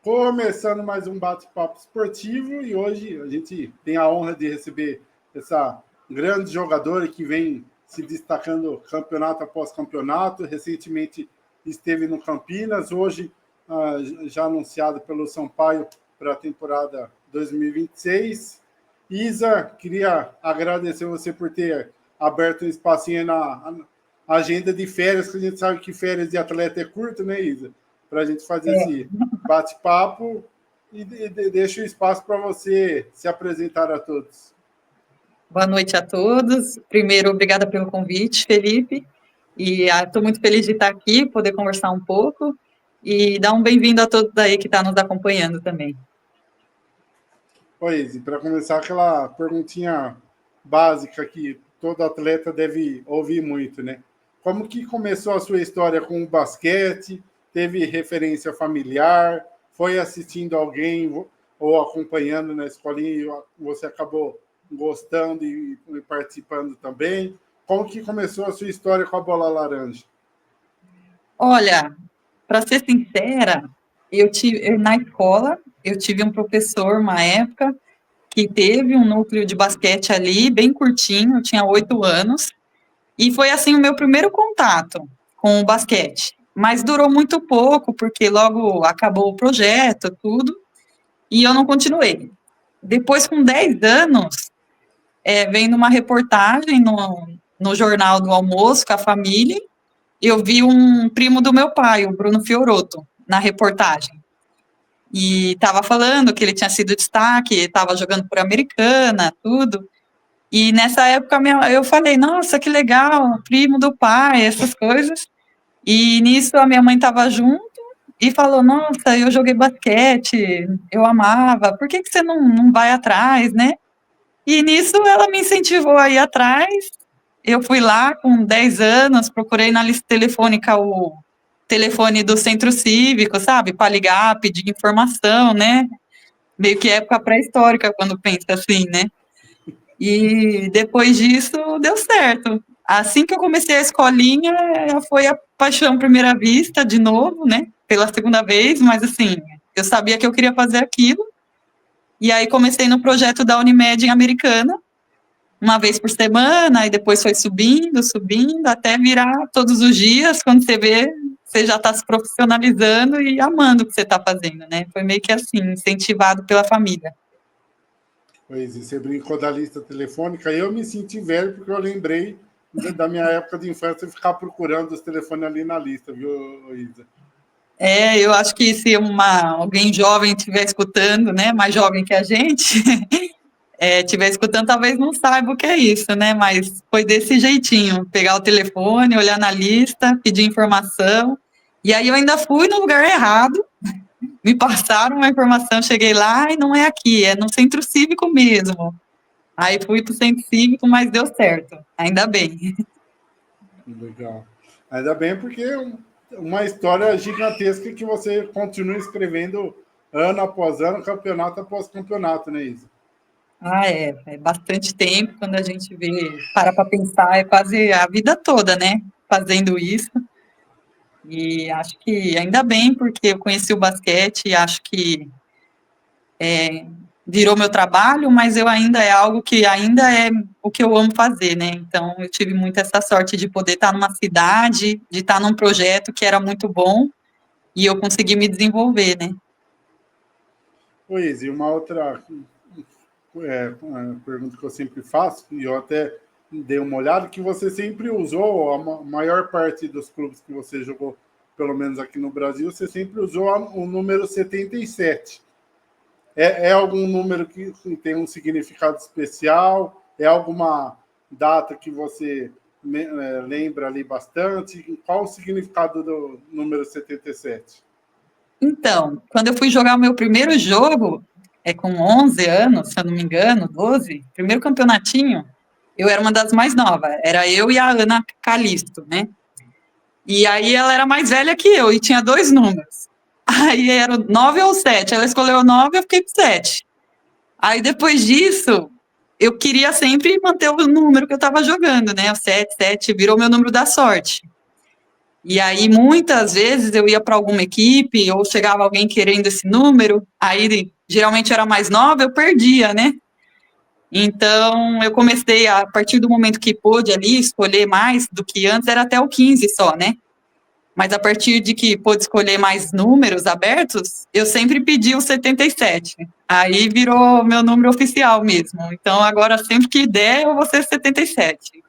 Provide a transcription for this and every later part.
Começando mais um bate-papo esportivo e hoje a gente tem a honra de receber essa grande jogadora que vem se destacando campeonato após campeonato. Recentemente esteve no Campinas, hoje já anunciado pelo Sampaio para a temporada 2026. Isa, queria agradecer você por ter aberto um espacinho na agenda de férias, que a gente sabe que férias de atleta é curto, né, Isa? Para a gente fazer esse bate-papo e deixo o espaço para você se apresentar a todos. Boa noite a todos. Primeiro, obrigada pelo convite, Felipe. E estou muito feliz de estar aqui, poder conversar um pouco e dar um bem-vindo a todos aí que estão nos acompanhando também. Oi, Izzy, para começar, aquela perguntinha básica que todo atleta deve ouvir muito, né? Como que começou a sua história com o basquete? Teve referência familiar? Foi assistindo alguém ou acompanhando na escolinha e você acabou gostando e participando também? Como que começou a sua história com a bola laranja? Olha, para ser sincera, na escola, eu tive um professor, uma época, que teve um núcleo de basquete ali, bem curtinho, eu tinha 8 anos, e foi assim o meu primeiro contato com o basquete. Mas durou muito pouco, porque logo acabou o projeto, tudo, e eu não continuei. Depois, com 10 anos, vendo uma reportagem no Jornal do Almoço com a família, eu vi um primo do meu pai, o Bruno Fioroto, na reportagem. E estava falando que ele tinha sido destaque, estava jogando por Americana, tudo. E nessa época eu falei, nossa, que legal, primo do pai, essas coisas. E nisso a minha mãe estava junto e falou, nossa, eu joguei basquete, eu amava, por que você não vai atrás, né? E nisso ela me incentivou a ir atrás. Eu fui lá com 10 anos, procurei na lista telefônica o telefone do centro cívico, sabe? Para ligar, pedir informação, né? Meio que época pré-histórica, quando pensa assim, né? E depois disso, deu certo. Assim que eu comecei a escolinha, foi a paixão à primeira vista, de novo, né? Pela segunda vez, mas assim, eu sabia que eu queria fazer aquilo. E aí comecei no projeto da Unimed em Americana, uma vez por semana, e depois foi subindo, até virar todos os dias. Quando você vê, você já está se profissionalizando e amando o que você está fazendo, né? Foi meio que assim, incentivado pela família. Pois, você brincou da lista telefônica, eu me senti velho porque eu lembrei da minha época de infância ficar procurando os telefones ali na lista, viu, Isa? Eu acho que se alguém jovem estiver escutando, né, mais jovem que a gente, estiver escutando, talvez não saiba o que é isso, né, mas foi desse jeitinho, pegar o telefone, olhar na lista, pedir informação, e aí eu ainda fui no lugar errado, me passaram uma informação, cheguei lá e não é aqui, é no centro cívico mesmo. Aí fui para o centro cívico, mas deu certo, ainda bem. Legal. Ainda bem porque é uma história gigantesca que você continua escrevendo ano após ano, campeonato após campeonato, né, Isa? É bastante tempo, quando a gente para pensar, é quase a vida toda, né, fazendo isso. E acho que ainda bem, porque eu conheci o basquete e acho que virou meu trabalho, mas eu ainda é algo que ainda é o que eu amo fazer, né? Então eu tive muito essa sorte de poder estar numa cidade, de estar num projeto que era muito bom e eu consegui me desenvolver, né? Pois, e uma outra uma pergunta que eu sempre faço, e eu até dei uma olhada, que você sempre usou, a maior parte dos clubes que você jogou, pelo menos aqui no Brasil, você sempre usou o número 77. É algum número que tem um significado especial? É alguma data que você lembra ali bastante? Qual o significado do número 77? Então, quando eu fui jogar o meu primeiro jogo, com 11 anos, se eu não me engano, 12, primeiro campeonatinho, eu era uma das mais novas, era eu e a Ana Calisto, né? E aí ela era mais velha que eu e tinha 2 números. Aí era o 9 ou 7. Ela escolheu o 9 e eu fiquei com 7. Aí depois disso, eu queria sempre manter o número que eu estava jogando, né? O 7, 7 virou meu número da sorte. E aí, muitas vezes, eu ia para alguma equipe, ou chegava alguém querendo esse número, aí, geralmente, era mais nova, eu perdia, né? Então, eu comecei, a partir do momento que pôde ali, escolher mais do que antes, era até o 15 só, né? Mas a partir de que pôde escolher mais números abertos, eu sempre pedi o 77. Aí virou meu número oficial mesmo. Então, agora, sempre que der, eu vou ser 77.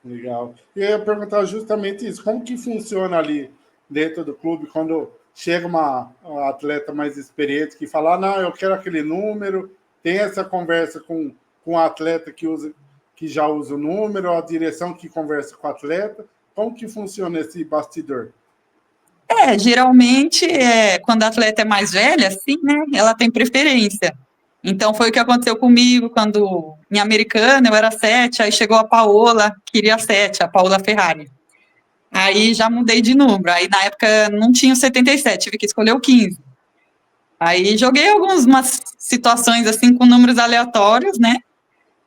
Legal. E eu ia perguntar justamente isso, como que funciona ali dentro do clube quando chega uma atleta mais experiente que fala, ah, não, eu quero aquele número, tem essa conversa com o atleta que já usa o número, a direção que conversa com o atleta, como que funciona esse bastidor? Geralmente, quando a atleta é mais velha, sim, né? Ela tem preferência. Então, foi o que aconteceu comigo quando, em Americana, eu era 7, aí chegou a Paola, queria 7, a Paola Ferrari. Aí já mudei de número. Aí, na época, não tinha o 77, tive que escolher o 15. Aí joguei algumas situações assim com números aleatórios, né?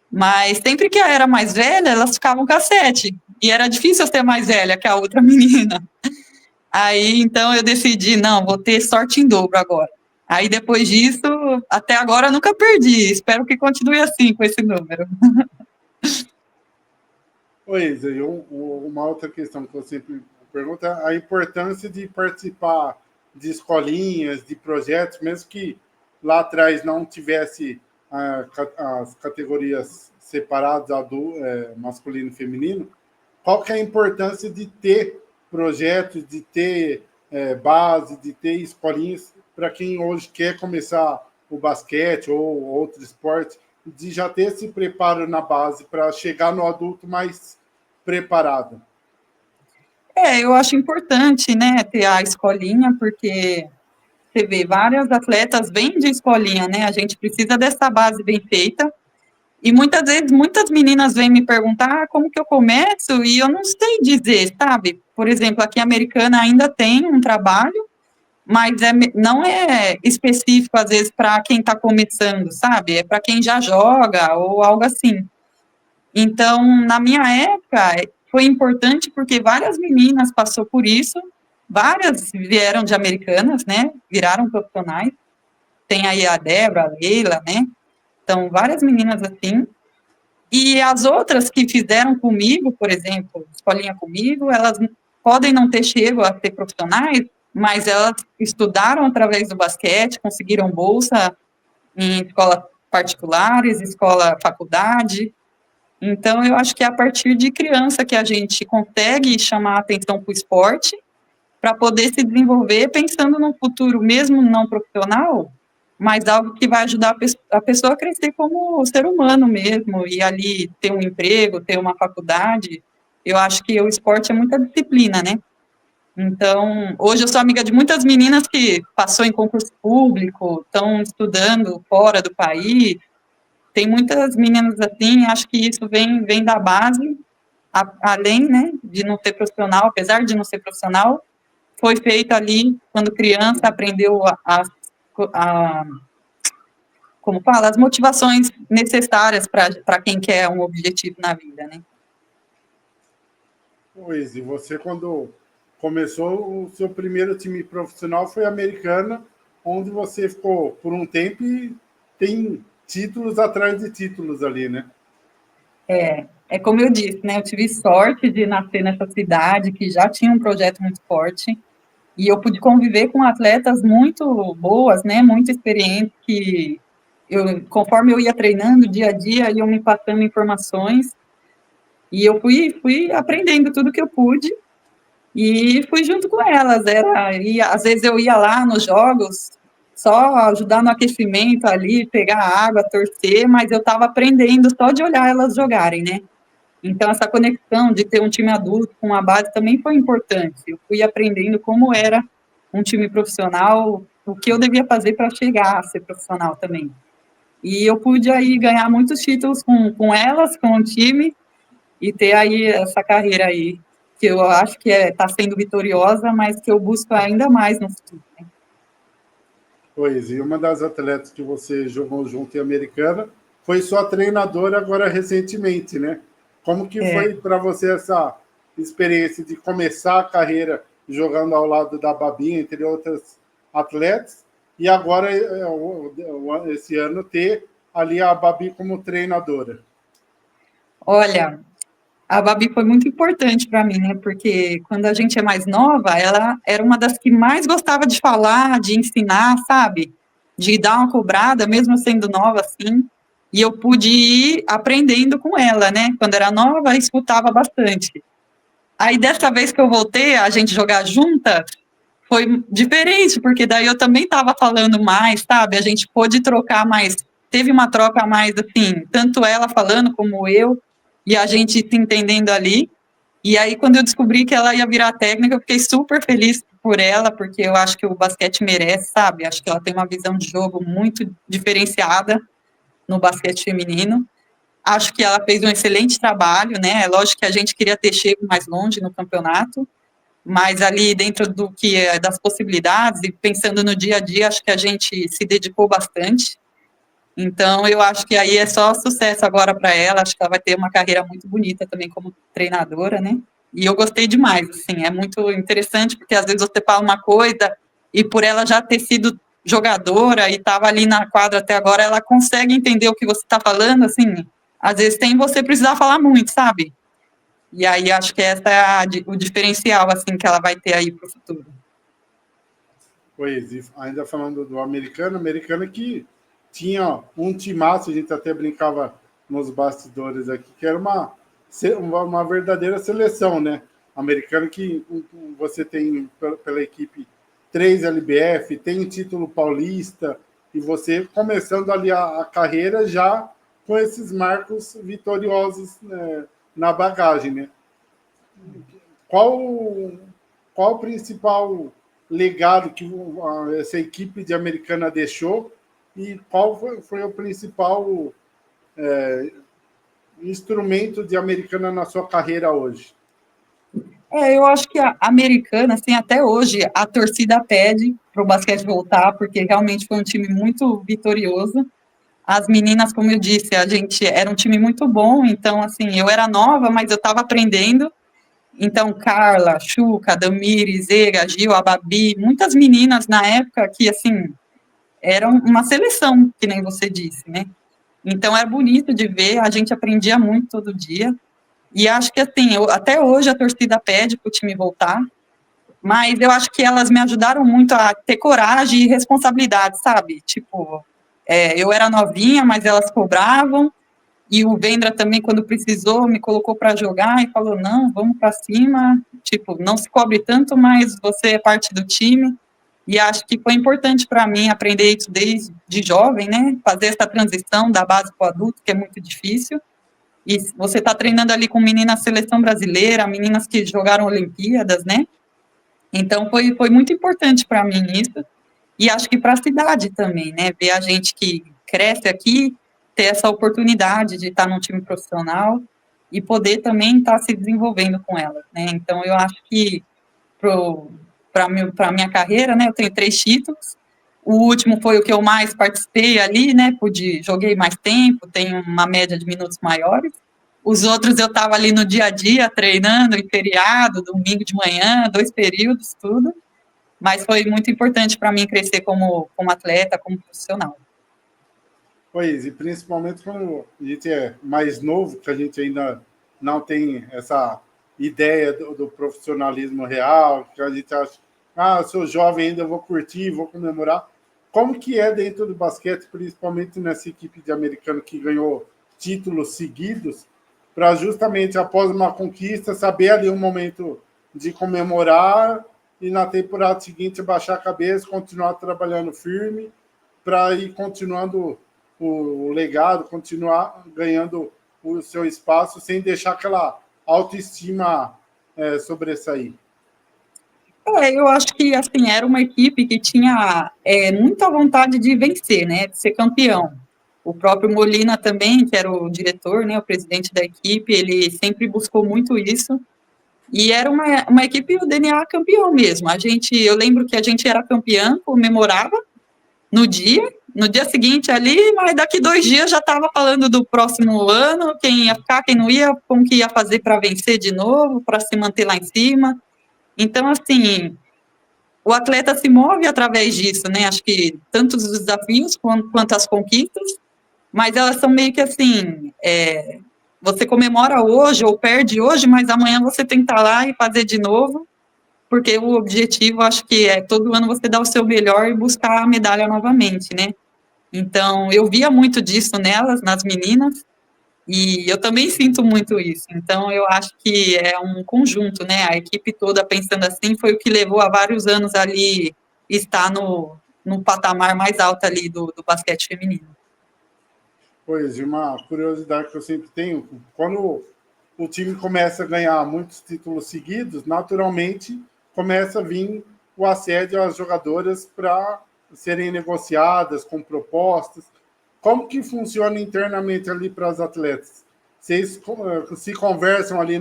Mas sempre que eu era mais velha, elas ficavam com a 7. E era difícil eu ser mais velha que a outra menina. Aí, então, eu decidi, não, vou ter sorte em dobro agora. Aí, depois disso, até agora, eu nunca perdi. Espero que continue assim, com esse número. Pois, e uma outra questão que eu sempre pergunto é a importância de participar de escolinhas, de projetos, mesmo que lá atrás não tivesse as categorias separadas, masculino e feminino, qual que é a importância de ter projetos, de ter base, de ter escolinhas para quem hoje quer começar o basquete ou outro esporte, de já ter esse preparo na base para chegar no adulto mais preparado. Eu acho importante, né, ter a escolinha, porque você vê, várias atletas vêm de escolinha, né? A gente precisa dessa base bem feita. E muitas vezes, muitas meninas vêm me perguntar como que eu começo e eu não sei dizer, sabe? Por exemplo, aqui em Americana ainda tem um trabalho, mas não é específico, às vezes, para quem está começando, sabe? É para quem já joga ou algo assim. Então, na minha época, foi importante porque várias meninas passou por isso, várias vieram de Americanas, né? Viraram profissionais. Tem aí a Débora, a Leila, né? Então, várias meninas assim. E as outras que fizeram comigo, por exemplo, escolinha comigo, elas podem não ter chego a ser profissionais, mas elas estudaram através do basquete, conseguiram bolsa em escolas particulares, escola, faculdade. Então, eu acho que é a partir de criança que a gente consegue chamar a atenção para o esporte, para poder se desenvolver pensando num futuro, mesmo não profissional, mas algo que vai ajudar a pessoa a crescer como ser humano mesmo, e ali ter um emprego, ter uma faculdade. Eu acho que o esporte é muita disciplina, né? Então, hoje eu sou amiga de muitas meninas que passou em concurso público, estão estudando fora do país. Tem muitas meninas assim, acho que isso vem da base, além, né, de não ser profissional, apesar de não ser profissional, foi feito ali quando criança, aprendeu a como fala, as motivações necessárias para quem quer um objetivo na vida, né? Pois, e você, quando começou o seu primeiro time profissional, foi Americana, onde você ficou por um tempo e tem títulos atrás de títulos ali, né? É como eu disse, né? Eu tive sorte de nascer nessa cidade que já tinha um projeto muito forte e eu pude conviver com atletas muito boas, né? Muito experientes que conforme eu ia treinando dia a dia, iam me passando informações e eu fui aprendendo tudo que eu pude e fui junto com elas. Às vezes eu ia lá nos jogos, só ajudar no aquecimento ali, pegar água, torcer, mas eu estava aprendendo só de olhar elas jogarem, né? Então, essa conexão de ter um time adulto com a base também foi importante. Eu fui aprendendo como era um time profissional, o que eu devia fazer para chegar a ser profissional também. E eu pude aí ganhar muitos títulos com elas, com o time, e ter aí essa carreira aí, que eu acho que está sendo vitoriosa, mas que eu busco ainda mais no futuro. Né? Pois, e uma das atletas que você jogou junto em Americana foi sua treinadora agora recentemente, né? Como que É, foi para você essa experiência de começar a carreira jogando ao lado da Babi, entre outras atletas, e agora, esse ano, ter ali a Babi como treinadora. Olha, a Babi foi muito importante para mim, né? Porque quando a gente é mais nova, ela era uma das que mais gostava de falar, de ensinar, sabe? De dar uma cobrada, mesmo sendo nova assim. E eu pude ir aprendendo com ela, né? Quando era nova, escutava bastante. Aí dessa vez que eu voltei a gente jogar junta, foi diferente, porque daí eu também estava falando mais, sabe? A gente pôde trocar mais, teve uma troca a mais, assim, tanto ela falando como eu, e a gente se entendendo ali. E aí, quando eu descobri que ela ia virar técnica, eu fiquei super feliz por ela, porque eu acho que o basquete merece, sabe? Acho que ela tem uma visão de jogo muito diferenciada no basquete feminino. Acho que ela fez um excelente trabalho, né? É lógico que a gente queria ter chego mais longe no campeonato, mas ali dentro do que é das possibilidades e pensando no dia a dia, acho que a gente se dedicou bastante. Então, eu acho que aí é só sucesso agora para ela. Acho que ela vai ter uma carreira muito bonita também como treinadora, né? E eu gostei demais, assim, é muito interessante, porque às vezes você fala uma coisa e por ela já ter sido jogadora e estava ali na quadra até agora, ela consegue entender o que você está falando, assim, às vezes tem você precisar falar muito, sabe? E aí acho que essa é o diferencial, assim, que ela vai ter aí para o futuro. Pois, e ainda falando do americano que tinha um timaço, a gente até brincava nos bastidores aqui, que era uma verdadeira seleção, né? Americano que você tem pela equipe 3 LBF, tem título paulista, e você começando ali a carreira já com esses marcos vitoriosos, né, na bagagem, né? Qual, qual o principal legado que essa equipe de Americana deixou e qual foi o principal instrumento de Americana na sua carreira hoje? Eu acho que a americana, assim, até hoje, a torcida pede para o basquete voltar, porque realmente foi um time muito vitorioso. As meninas, como eu disse, a gente era um time muito bom, então, assim, eu era nova, mas eu estava aprendendo. Então, Carla, Chuca, Damires, Zega, Gil, a Babi, muitas meninas na época que, assim, eram uma seleção, que nem você disse, né? Então, era bonito de ver, a gente aprendia muito todo dia. E acho que, assim, até hoje a torcida pede para o time voltar, mas eu acho que elas me ajudaram muito a ter coragem e responsabilidade, sabe? Tipo, eu era novinha, mas elas cobravam, e o Vendra também, quando precisou, me colocou para jogar e falou: não, vamos para cima, tipo, não se cobre tanto, mas você é parte do time. E acho que foi importante para mim aprender isso desde jovem, né? Fazer essa transição da base para o adulto, que é muito difícil. E você está treinando ali com meninas seleção brasileira, meninas que jogaram Olimpíadas, né? Então foi muito importante para mim isso. E acho que para a cidade também, né? Ver a gente que cresce aqui, ter essa oportunidade de estar num time profissional e poder também estar se desenvolvendo com elas, né? Então eu acho que para a minha carreira, né? Eu tenho 3 títulos. O último foi o que eu mais participei ali, né? Joguei mais tempo, tenho uma média de minutos maiores. Os outros eu estava ali no dia a dia, treinando, em feriado, domingo de manhã, 2 períodos, tudo. Mas foi muito importante para mim crescer como atleta, como profissional. Pois, e principalmente quando a gente é mais novo, que a gente ainda não tem essa ideia do profissionalismo real, que a gente acha, sou jovem ainda, vou curtir, vou comemorar. Como que é dentro do basquete, principalmente nessa equipe de americano que ganhou títulos seguidos, para justamente após uma conquista, saber ali um momento de comemorar e na temporada seguinte baixar a cabeça, continuar trabalhando firme para ir continuando o legado, continuar ganhando o seu espaço sem deixar aquela autoestima sobressair. Eu acho que assim era uma equipe que tinha muita vontade de vencer, né, de ser campeão. O próprio Molina também, que era o diretor, né, o presidente da equipe, ele sempre buscou muito isso. E era uma equipe, o DNA campeão mesmo. Eu lembro que a gente era campeã, comemorava no dia, no dia seguinte ali, mas daqui 2 dias já estava falando do próximo ano, quem ia ficar, quem não ia, como que ia fazer para vencer de novo, para se manter lá em cima. Então, assim, o atleta se move através disso, né? Acho que tanto os desafios quanto as conquistas, mas elas são meio que assim, você comemora hoje ou perde hoje, mas amanhã você tem que estar lá e fazer de novo, porque o objetivo, acho que é todo ano você dar o seu melhor e buscar a medalha novamente, né? Então, eu via muito disso nelas, nas meninas, e eu também sinto muito isso. Então, eu acho que é um conjunto, né? A equipe toda pensando assim foi o que levou a vários anos ali estar no patamar mais alto ali do basquete feminino. Pois, e uma curiosidade que eu sempre tenho, quando o time começa a ganhar muitos títulos seguidos, naturalmente começa a vir o assédio às jogadoras para serem negociadas com propostas. Como que funciona internamente ali para as atletas? Vocês se conversam ali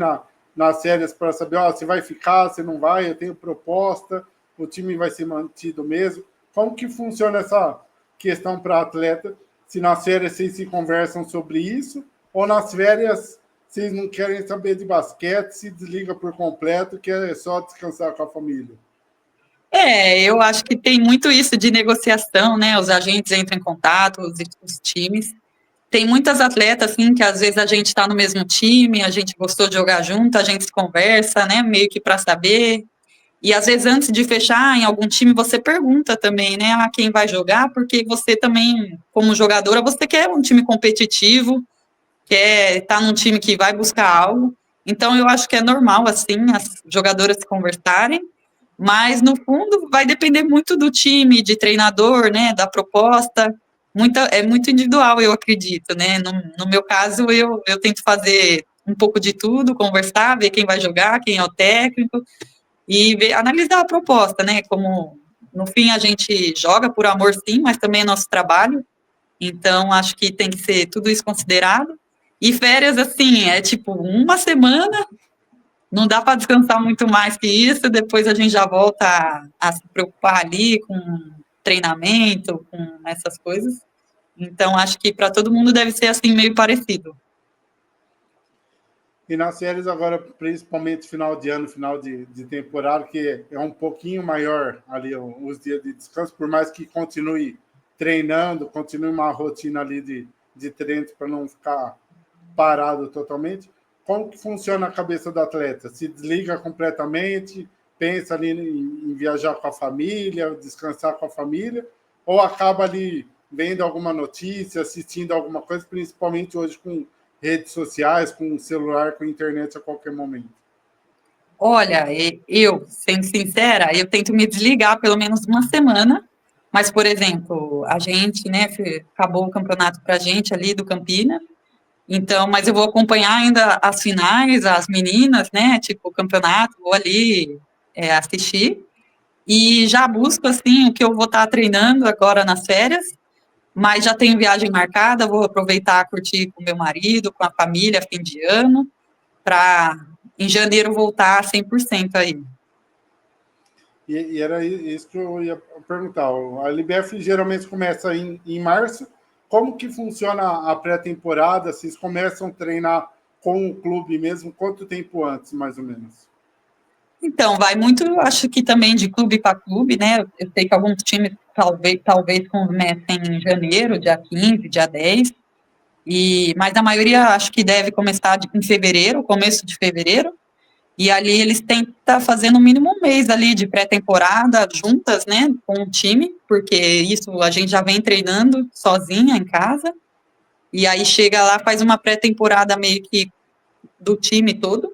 nas séries para saber, ó, se vai ficar, se não vai, eu tenho proposta, o time vai ser mantido mesmo. Como que funciona essa questão para a atleta? Se nas férias vocês se conversam sobre isso, ou nas férias vocês não querem saber de basquete, se desliga por completo, que é só descansar com a família? Eu acho que tem muito isso de negociação, né? Os agentes entram em contato, os times. Tem muitas atletas, assim, que às vezes a gente está no mesmo time, a gente gostou de jogar junto, a gente se conversa, né? Meio que para saber. E às vezes antes de fechar em algum time, você pergunta também, né? A quem vai jogar, porque você também, como jogadora, você quer um time competitivo, quer estar num time que vai buscar algo. Então, eu acho que é normal, assim, as jogadoras se conversarem, mas no fundo vai depender muito do time, de treinador, né, da proposta, é muito individual, eu acredito, né, no meu caso eu tento fazer um pouco de tudo, conversar, ver quem vai jogar, quem é o técnico, e analisar a proposta, né, como no fim a gente joga por amor sim, mas também é nosso trabalho, então acho que tem que ser tudo isso considerado, e férias, assim, é tipo uma semana, não dá para descansar muito mais que isso, depois a gente já volta a se preocupar ali com treinamento, com essas coisas. Então, acho que para todo mundo deve ser assim, meio parecido. E nas séries agora, principalmente final de ano, final de temporada, que é um pouquinho maior ali os dias de descanso, por mais que continue treinando, continue uma rotina ali de treino para não ficar parado totalmente. Como que funciona a cabeça do atleta? Se desliga completamente, pensa ali em viajar com a família, descansar com a família, ou acaba ali vendo alguma notícia, assistindo alguma coisa, principalmente hoje com redes sociais, com celular, com internet a qualquer momento? Olha, eu, sendo sincera, eu tento me desligar pelo menos uma semana, mas, por exemplo, a gente, né, acabou o campeonato para a gente ali do Campina, então, mas eu vou acompanhar ainda as finais, as meninas, né, tipo, o campeonato, vou ali assistir, e já busco, assim, o que eu vou estar treinando agora nas férias, mas já tenho viagem marcada, vou aproveitar, curtir com meu marido, com a família, fim de ano, para em janeiro voltar 100% aí. E era isso que eu ia perguntar. A LBF geralmente começa em março. Como que funciona a pré-temporada? Vocês começam a treinar com o clube mesmo? Quanto tempo antes, mais ou menos? Então, vai muito, acho que também de clube para clube, né? Eu sei que alguns times talvez comecem em janeiro, dia 15, dia 10, mas a maioria acho que deve começar em fevereiro, começo de fevereiro, e ali eles tentam fazer no mínimo um mês ali de pré-temporada juntas, né, com o time, porque isso a gente já vem treinando sozinha em casa, e aí chega lá, faz uma pré-temporada meio que do time todo,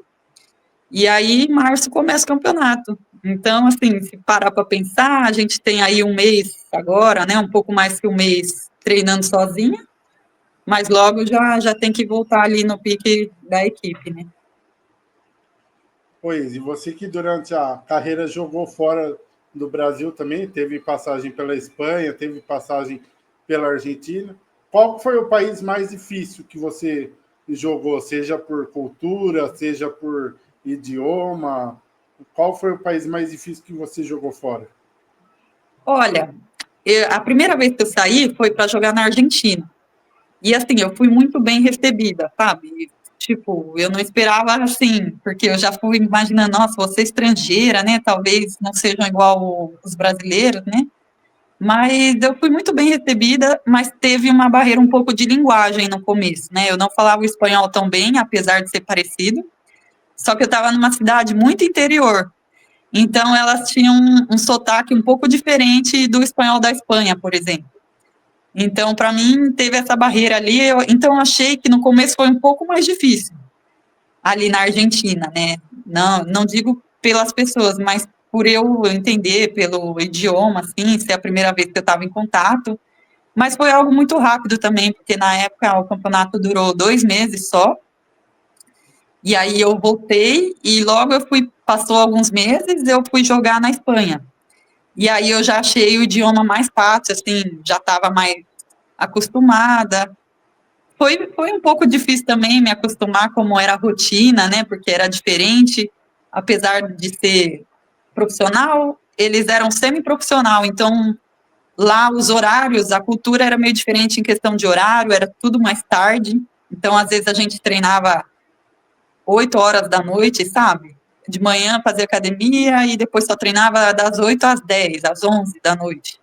e aí, em março, começa o campeonato. Então, assim, se parar para pensar, a gente tem aí um mês agora, né? Um pouco mais que um mês treinando sozinha, mas logo já tem que voltar ali no pique da equipe, né? Pois, e você que durante a carreira jogou fora do Brasil também, teve passagem pela Espanha, teve passagem pela Argentina. Qual foi o país mais difícil que você jogou, seja por cultura, seja por idioma? Qual foi o país mais difícil que você jogou fora? Olha, A primeira vez que eu saí foi para jogar na Argentina. E assim, eu fui muito bem recebida, sabe? Tipo, eu não esperava assim, porque eu já fui imaginando, nossa, você é estrangeira, né? Talvez não sejam igual os brasileiros, né? Mas eu fui muito bem recebida, mas teve uma barreira um pouco de linguagem no começo, né? Eu não falava o espanhol tão bem, apesar de ser parecido. Só que eu estava numa cidade muito interior. Então, elas tinham um sotaque um pouco diferente do espanhol da Espanha, por exemplo. Então, para mim, teve essa barreira ali. Então, achei que no começo foi um pouco mais difícil, ali na Argentina, né? Não digo pelas pessoas, mas por eu entender pelo idioma, assim, ser a primeira vez que eu estava em contato. Mas foi algo muito rápido também, porque na época o campeonato durou 2 meses só. E aí eu voltei e logo eu fui, passou alguns meses, eu fui jogar na Espanha. E aí eu já achei o idioma mais fácil, assim, já estava mais acostumada. Foi um pouco difícil também me acostumar como era a rotina, né? Porque era diferente, apesar de ser profissional, eles eram semi-profissional, então lá os horários, a cultura era meio diferente em questão de horário, era tudo mais tarde. Então, às vezes a gente treinava 8 horas da noite, sabe? De manhã fazia academia e depois só treinava das 8 às 10, às 11 da noite.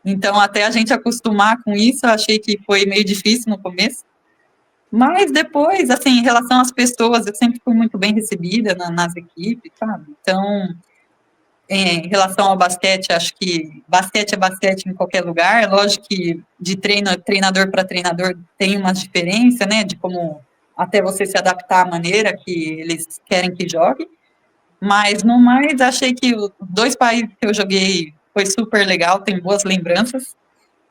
Então, até a gente acostumar com isso, eu achei que foi meio difícil no começo. Mas depois, assim, em relação às pessoas, eu sempre fui muito bem recebida nas equipes, sabe? Então, em relação ao basquete, acho que basquete é basquete em qualquer lugar. Lógico que de treinador para treinador tem uma diferença, né? De como até você se adaptar à maneira que eles querem que jogue. Mas, no mais, achei que os 2 países que eu joguei foi super legal, tem boas lembranças.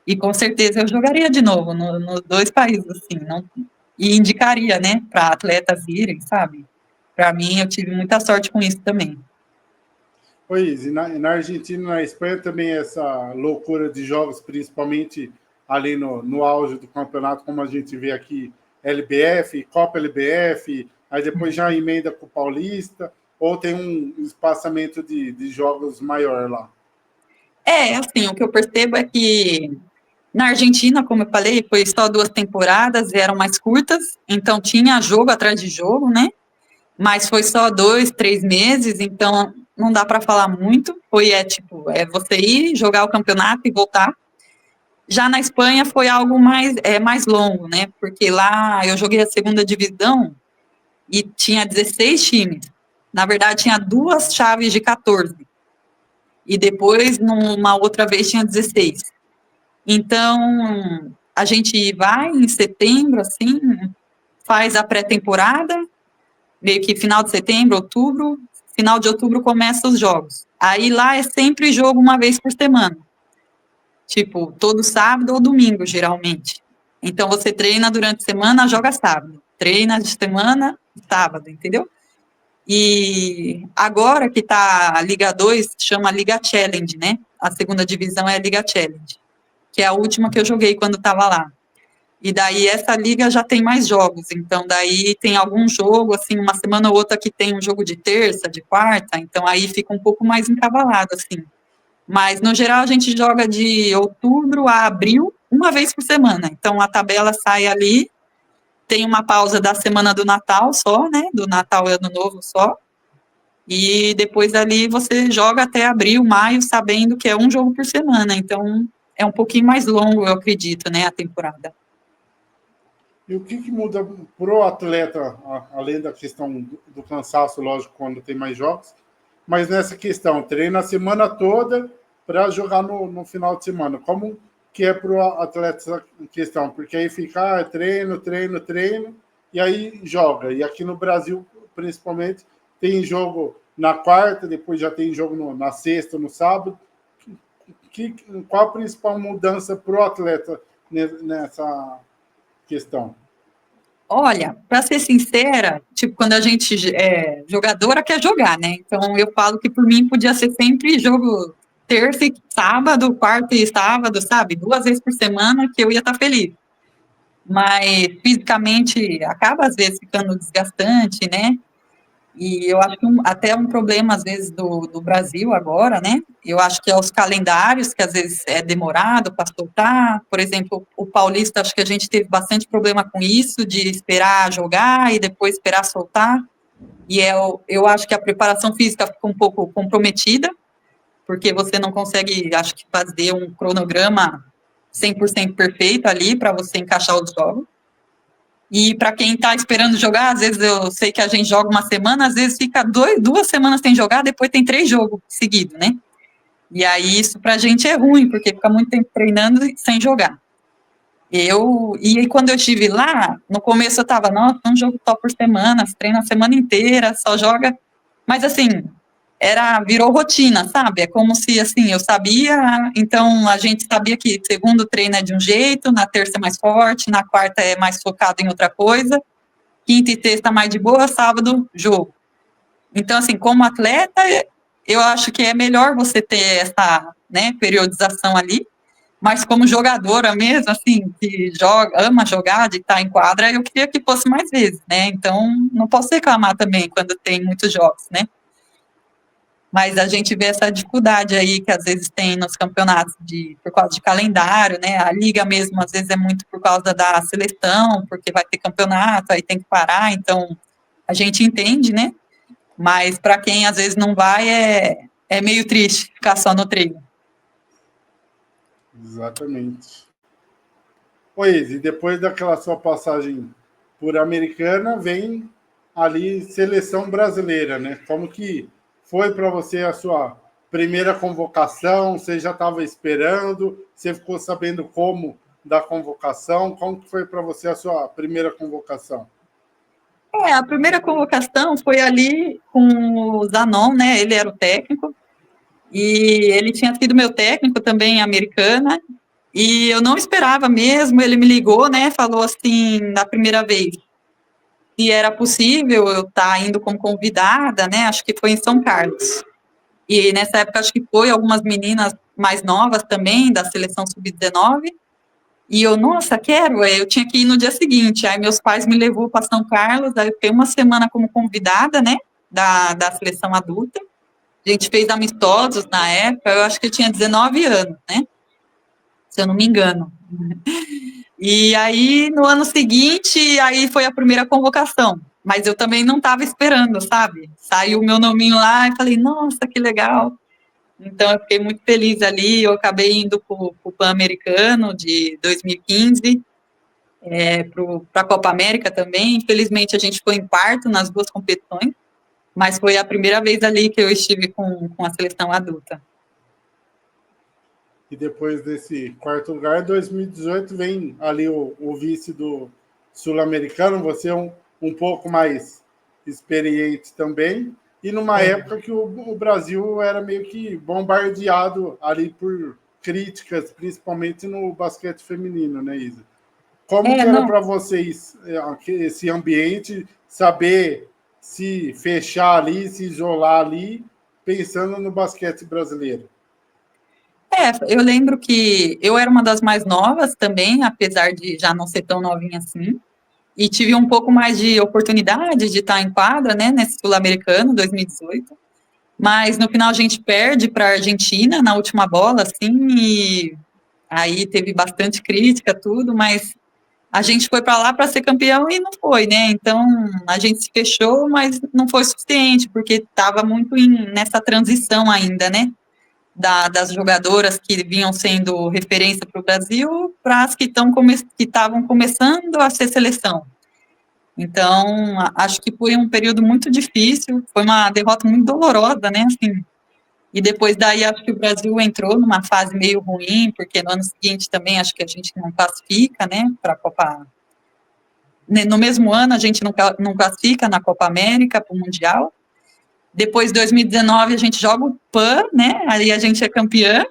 E com certeza eu jogaria de novo nos 2 países, assim, não, e indicaria, né, para atletas irem, sabe? Para mim, eu tive muita sorte com isso também. Pois, e na Argentina e na Espanha também essa loucura de jogos, principalmente ali no auge do campeonato, como a gente vê aqui, LBF, Copa LBF, aí depois já emenda com o Paulista, ou tem um espaçamento de jogos maior lá? Assim, o que eu percebo é que na Argentina, como eu falei, foi só 2 temporadas, eram mais curtas, então tinha jogo atrás de jogo, né? Mas foi só 2, 3 meses, então não dá para falar muito. Tipo, você ir, jogar o campeonato e voltar. Já na Espanha foi algo mais longo, né? Porque lá eu joguei a segunda divisão e tinha 16 times. Na verdade, tinha 2 chaves de 14. E depois, numa outra vez, tinha 16. Então, a gente vai em setembro, assim, faz a pré-temporada, meio que final de setembro, outubro, final de outubro começam os jogos. Aí lá é sempre jogo uma vez por semana. Tipo, todo sábado ou domingo, geralmente. Então, você treina durante a semana, joga sábado. Treina de semana, sábado, entendeu? E agora que tá a Liga 2, chama Liga Challenge, né? A segunda divisão é a Liga Challenge, que é a última que eu joguei quando estava lá. E daí essa liga já tem mais jogos, então daí tem algum jogo, assim, uma semana ou outra que tem um jogo de terça, de quarta, então aí fica um pouco mais encavalado, assim. Mas, no geral, a gente joga de outubro a abril, uma vez por semana. Então, a tabela sai ali, tem uma pausa da semana do Natal só, né? Do Natal e Ano Novo só. E depois ali você joga até abril, maio, sabendo que é um jogo por semana. Então, é um pouquinho mais longo, eu acredito, né? A temporada. E o que muda para o atleta, além da questão do cansaço, lógico, quando tem mais jogos, mas nessa questão, treina a semana toda para jogar no final de semana. Como que é para o atleta essa questão? Porque aí fica treino, treino, treino, e aí joga. E aqui no Brasil, principalmente, tem jogo na quarta, depois já tem jogo na sexta, no sábado. Qual a principal mudança para o atleta nessa questão? Olha, para ser sincera, tipo, quando a gente é jogadora quer jogar, né? Então eu falo que por mim podia ser sempre jogo terça e sábado, quarta e sábado, sabe? 2 vezes por semana que eu ia estar feliz. Mas fisicamente acaba às vezes ficando desgastante, né? E eu acho que até um problema, às vezes, do Brasil agora, né? Eu acho que é os calendários, que às vezes é demorado para soltar. Por exemplo, o Paulista, acho que a gente teve bastante problema com isso, de esperar jogar e depois esperar soltar. E eu acho que a preparação física fica um pouco comprometida, porque você não consegue, acho que, fazer um cronograma 100% perfeito ali para você encaixar os jogos. E para quem está esperando jogar, às vezes eu sei que a gente joga uma semana, às vezes fica 2 semanas sem jogar, depois tem 3 jogos seguidos, né? E aí isso para a gente é ruim, porque fica muito tempo treinando sem jogar. E aí quando eu estive lá, no começo eu estava, nossa, um jogo só por semana, treina a semana inteira, só joga. Mas assim, virou rotina, sabe? É como se, assim, eu sabia, então a gente sabia que segundo treino é de um jeito, na terça é mais forte, na quarta é mais focado em outra coisa, quinta e sexta mais de boa, sábado, jogo. Então, assim, como atleta, eu acho que é melhor você ter essa, né, periodização ali, mas como jogadora mesmo, assim, que ama jogar, de estar em quadra, eu queria que fosse mais vezes, né? Então, não posso reclamar também quando tem muitos jogos, né? Mas a gente vê essa dificuldade aí que às vezes tem nos campeonatos por causa de calendário, né? A liga mesmo às vezes é muito por causa da seleção, porque vai ter campeonato, aí tem que parar, então a gente entende, né? Mas para quem às vezes não vai, é meio triste ficar só no treino. Exatamente. Pois, e depois daquela sua passagem por Americana, vem ali seleção brasileira, né? Como que foi para você a sua primeira convocação? Você já estava esperando? Você ficou sabendo como da convocação? Como que foi para você a sua primeira convocação? A primeira convocação foi ali com o Zanon, né? Ele era o técnico, e ele tinha sido meu técnico também em Americana, e eu não esperava mesmo, ele me ligou, né, falou assim, na primeira vez, se era possível eu estar indo como convidada, né, acho que foi em São Carlos. E nessa época acho que foi algumas meninas mais novas também, da seleção sub-19, e eu, nossa, quero, eu tinha que ir no dia seguinte, aí meus pais me levou para São Carlos, aí eu fiquei uma semana como convidada, né, da seleção adulta, a gente fez amistosos na época, eu acho que eu tinha 19 anos, né, se eu não me engano. E aí, no ano seguinte, aí foi a primeira convocação. Mas eu também não estava esperando, sabe? Saiu o meu nominho lá e falei, nossa, que legal. Então, eu fiquei muito feliz ali. Eu acabei indo para o Pan-Americano de 2015, para a Copa América também. Infelizmente, a gente ficou em quarto nas 2 competições, mas foi a primeira vez ali que eu estive com a seleção adulta. E depois desse quarto lugar, 2018 vem ali o vice do Sul-Americano, você é um pouco mais experiente também, e numa época que o Brasil era meio que bombardeado ali por críticas, principalmente no basquete feminino, né, Isa? Como que era Não, para vocês esse ambiente, saber se fechar ali, se isolar ali, pensando no basquete brasileiro? eu lembro que eu era uma das mais novas também, apesar de já não ser tão novinha assim, e tive um pouco mais de oportunidade de estar em quadra, né, nesse Sul-Americano 2018, mas no final a gente perde para a Argentina na última bola, assim, e aí teve bastante crítica, tudo, mas a gente foi para lá para ser campeão e não foi, né, então a gente se fechou, mas não foi suficiente, porque estava muito nessa transição ainda, né, das jogadoras que vinham sendo referência para o Brasil para as que estavam começando a ser seleção. Então, acho que foi um período muito difícil, foi uma derrota muito dolorosa, né, assim, e depois daí acho que o Brasil entrou numa fase meio ruim, porque no ano seguinte também acho que a gente não classifica, né, para a Copa, no mesmo ano a gente não classifica na Copa América, para o Mundial, depois de 2019 a gente joga o PAN, né, aí a gente é campeã,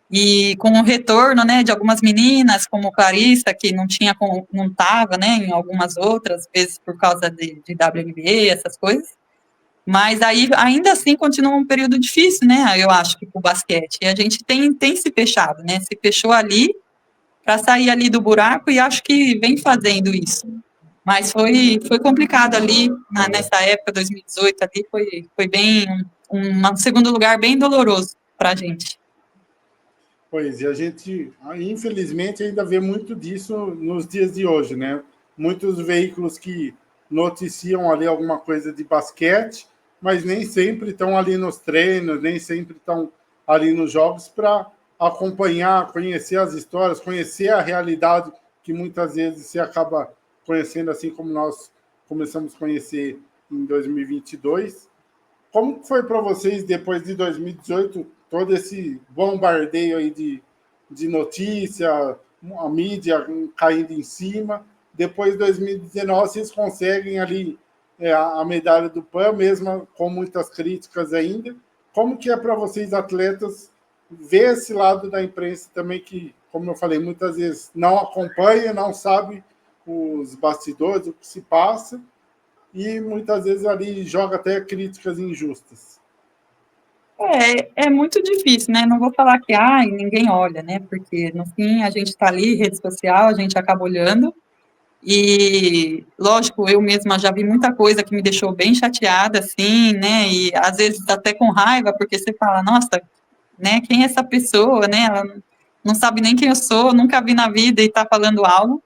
e com o retorno, né, de algumas meninas, como Clarissa, que não estava, né, em algumas outras vezes por causa de WNBA, essas coisas, mas aí, ainda assim, continua um período difícil, né, eu acho que para o basquete, e a gente tem se fechado, né, se fechou ali, para sair ali do buraco, e acho que vem fazendo isso, Mas foi complicado ali, nessa época, 2018, ali foi bem, um segundo lugar bem doloroso para a gente. Pois, e a gente, infelizmente, ainda vê muito disso nos dias de hoje, né? Muitos veículos que noticiam ali alguma coisa de basquete, mas nem sempre estão ali nos treinos, nem sempre estão ali nos jogos para acompanhar, conhecer as histórias, conhecer a realidade que muitas vezes se acaba conhecendo, assim como nós começamos a conhecer em 2022. Como foi para vocês, depois de 2018, todo esse bombardeio aí de notícia, a mídia caindo em cima? Depois de 2019, vocês conseguem ali a medalha do PAN, mesmo com muitas críticas ainda. Como que é para vocês, atletas, ver esse lado da imprensa também que, como eu falei, muitas vezes não acompanha, não sabe os bastidores, o que se passa, e muitas vezes ali joga até críticas injustas. É muito difícil, né? Não vou falar que ninguém olha, né? Porque no fim a gente está ali, rede social, a gente acaba olhando. E, lógico, eu mesma já vi muita coisa que me deixou bem chateada, assim, né? E às vezes até com raiva, porque você fala, nossa, né? Quem é essa pessoa, né? Ela não sabe nem quem eu sou, nunca vi na vida e está falando algo.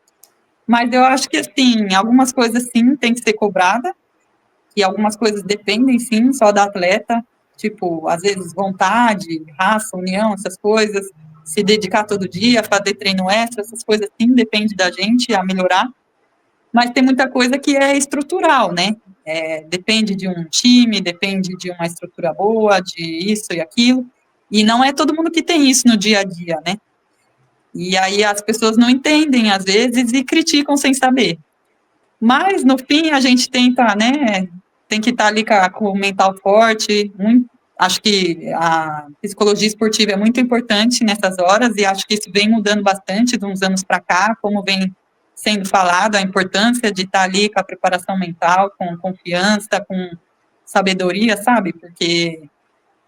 Mas eu acho que, assim, algumas coisas, sim, tem que ser cobrada, e algumas coisas dependem, sim, só da atleta, tipo, às vezes vontade, raça, união, essas coisas, se dedicar todo dia, fazer treino extra, essas coisas, sim, depende da gente a melhorar, mas tem muita coisa que é estrutural, né? Depende de um time, depende de uma estrutura boa, de isso e aquilo, e não é todo mundo que tem isso no dia a dia, né? E aí as pessoas não entendem, às vezes, e criticam sem saber. Mas, no fim, a gente tenta, né, tem que estar ali com o mental forte. Acho que a psicologia esportiva é muito importante nessas horas, e acho que isso vem mudando bastante de uns anos para cá, como vem sendo falado, a importância de estar ali com a preparação mental, com confiança, com sabedoria, sabe? Porque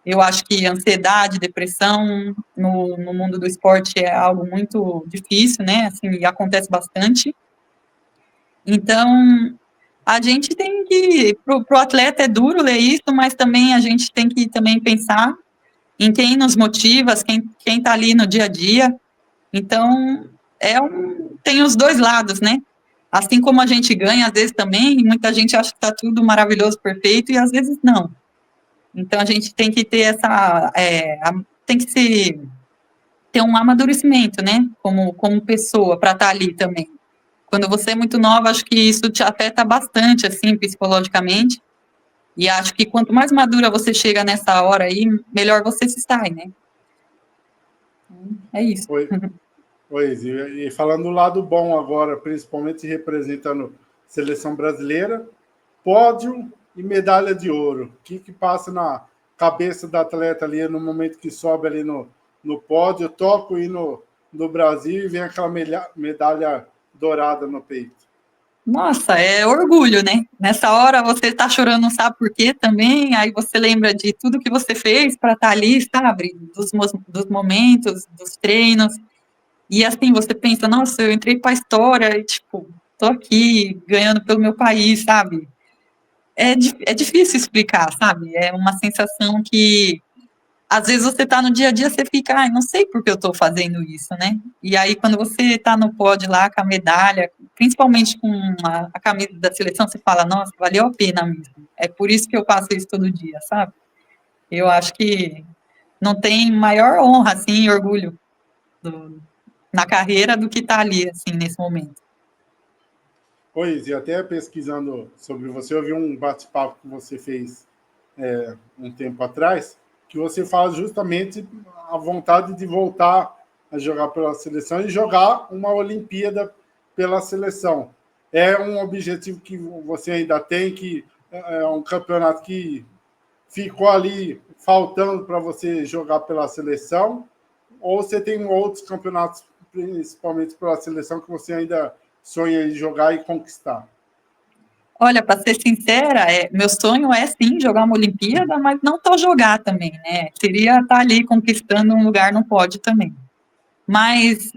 eu acho que ansiedade, depressão no mundo do esporte é algo muito difícil, né? Assim, e acontece bastante. Então, a gente tem que, para o atleta é duro ler isso, mas também a gente tem que também pensar em quem nos motiva, quem está ali no dia a dia. Então, tem os dois lados, né? Assim como a gente ganha, às vezes também, muita gente acha que está tudo maravilhoso, perfeito, e às vezes não. Então, a gente tem que ter tem que ter um amadurecimento, né? Como pessoa, para estar ali também. Quando você é muito nova, acho que isso te afeta bastante, assim, psicologicamente. E acho que quanto mais madura você chega nessa hora aí, melhor você se sai, né? É isso. Pois, e falando do lado bom agora, principalmente representando a seleção brasileira, pódio e medalha de ouro. O que passa na cabeça do atleta ali no momento que sobe ali no pódio, eu toco e no Brasil e vem aquela medalha dourada no peito? Nossa, é orgulho, né? Nessa hora você tá chorando, não sabe por quê também, aí você lembra de tudo que você fez para estar ali, sabe? Dos momentos, dos treinos. E assim, você pensa, nossa, eu entrei para a história e, tipo, tô aqui ganhando pelo meu país, sabe? É difícil explicar, sabe? É uma sensação que às vezes você está no dia a dia, você fica, não sei por que eu estou fazendo isso, né? E aí, quando você está no pódio lá com a medalha, principalmente com a camisa da seleção, você fala, nossa, valeu a pena mesmo. É por isso que eu faço isso todo dia, sabe? Eu acho que não tem maior honra, assim, orgulho na carreira do que estar ali, assim, nesse momento. Pois, e até pesquisando sobre você, eu vi um bate-papo que você fez um tempo atrás, que você fala justamente a vontade de voltar a jogar pela seleção e jogar uma Olimpíada pela seleção. É um objetivo que você ainda tem, que é um campeonato que ficou ali faltando para você jogar pela seleção, ou você tem outros campeonatos, principalmente pela seleção, que você ainda sonha em jogar e conquistar? Olha, para ser sincera, meu sonho é sim jogar uma Olimpíada, mas não só jogar também, né? Seria estar ali conquistando um lugar no pódio também. Mas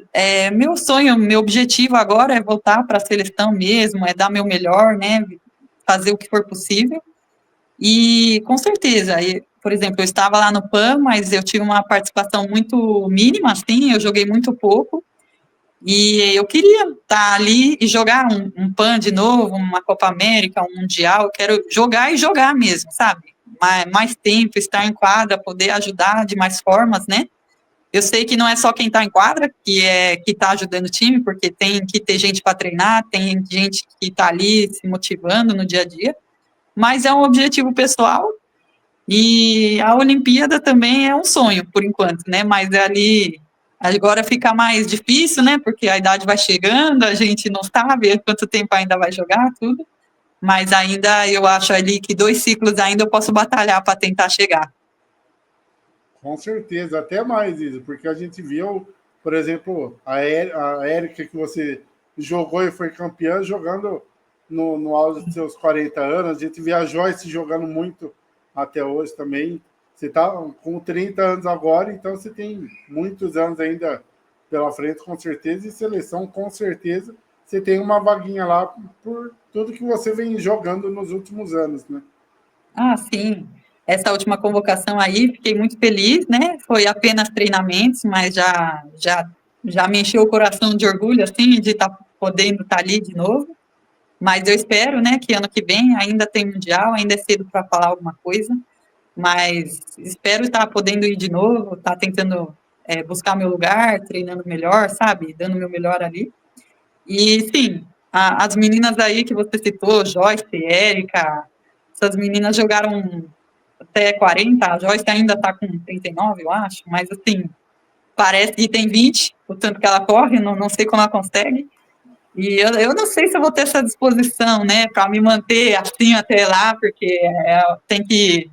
meu sonho, meu objetivo agora é voltar para a seleção mesmo, é dar meu melhor, né? Fazer o que for possível. E com certeza, por exemplo, eu estava lá no PAN, mas eu tive uma participação muito mínima, assim, eu joguei muito pouco. E eu queria estar ali e jogar um PAN de novo, uma Copa América, um Mundial. Eu quero jogar e jogar mesmo, sabe? Mais tempo, estar em quadra, poder ajudar de mais formas, né? Eu sei que não é só quem está em quadra que está ajudando o time, porque tem que ter gente para treinar, tem gente que está ali se motivando no dia a dia, mas é um objetivo pessoal e a Olimpíada também é um sonho, por enquanto, né? Mas ali agora fica mais difícil, né? Porque a idade vai chegando, a gente não sabe quanto tempo ainda vai jogar, tudo. Mas ainda eu acho ali que 2 ciclos ainda eu posso batalhar para tentar chegar. Com certeza, até mais, Isa, porque a gente viu, por exemplo, a Érica que você jogou e foi campeã, jogando no auge dos seus 40 anos. A gente vê a Joyce jogando muito até hoje também. Você está com 30 anos agora, então você tem muitos anos ainda pela frente, com certeza, e seleção, com certeza, você tem uma vaguinha lá por tudo que você vem jogando nos últimos anos, né? Ah, sim. Essa última convocação aí, fiquei muito feliz, né? Foi apenas treinamentos, mas já me encheu o coração de orgulho, assim, de estar podendo estar ali de novo. Mas eu espero, né, que ano que vem ainda tem Mundial, ainda é cedo para falar alguma coisa, mas espero estar podendo ir de novo, estar tentando buscar meu lugar, treinando melhor, sabe? Dando meu melhor ali. E, sim, as meninas aí que você citou, Joyce, Érica, essas meninas jogaram até 40, a Joyce ainda está com 39, eu acho, mas assim, parece que tem 20, o tanto que ela corre, não sei como ela consegue. E eu não sei se eu vou ter essa disposição, né, para me manter assim até lá, porque tem que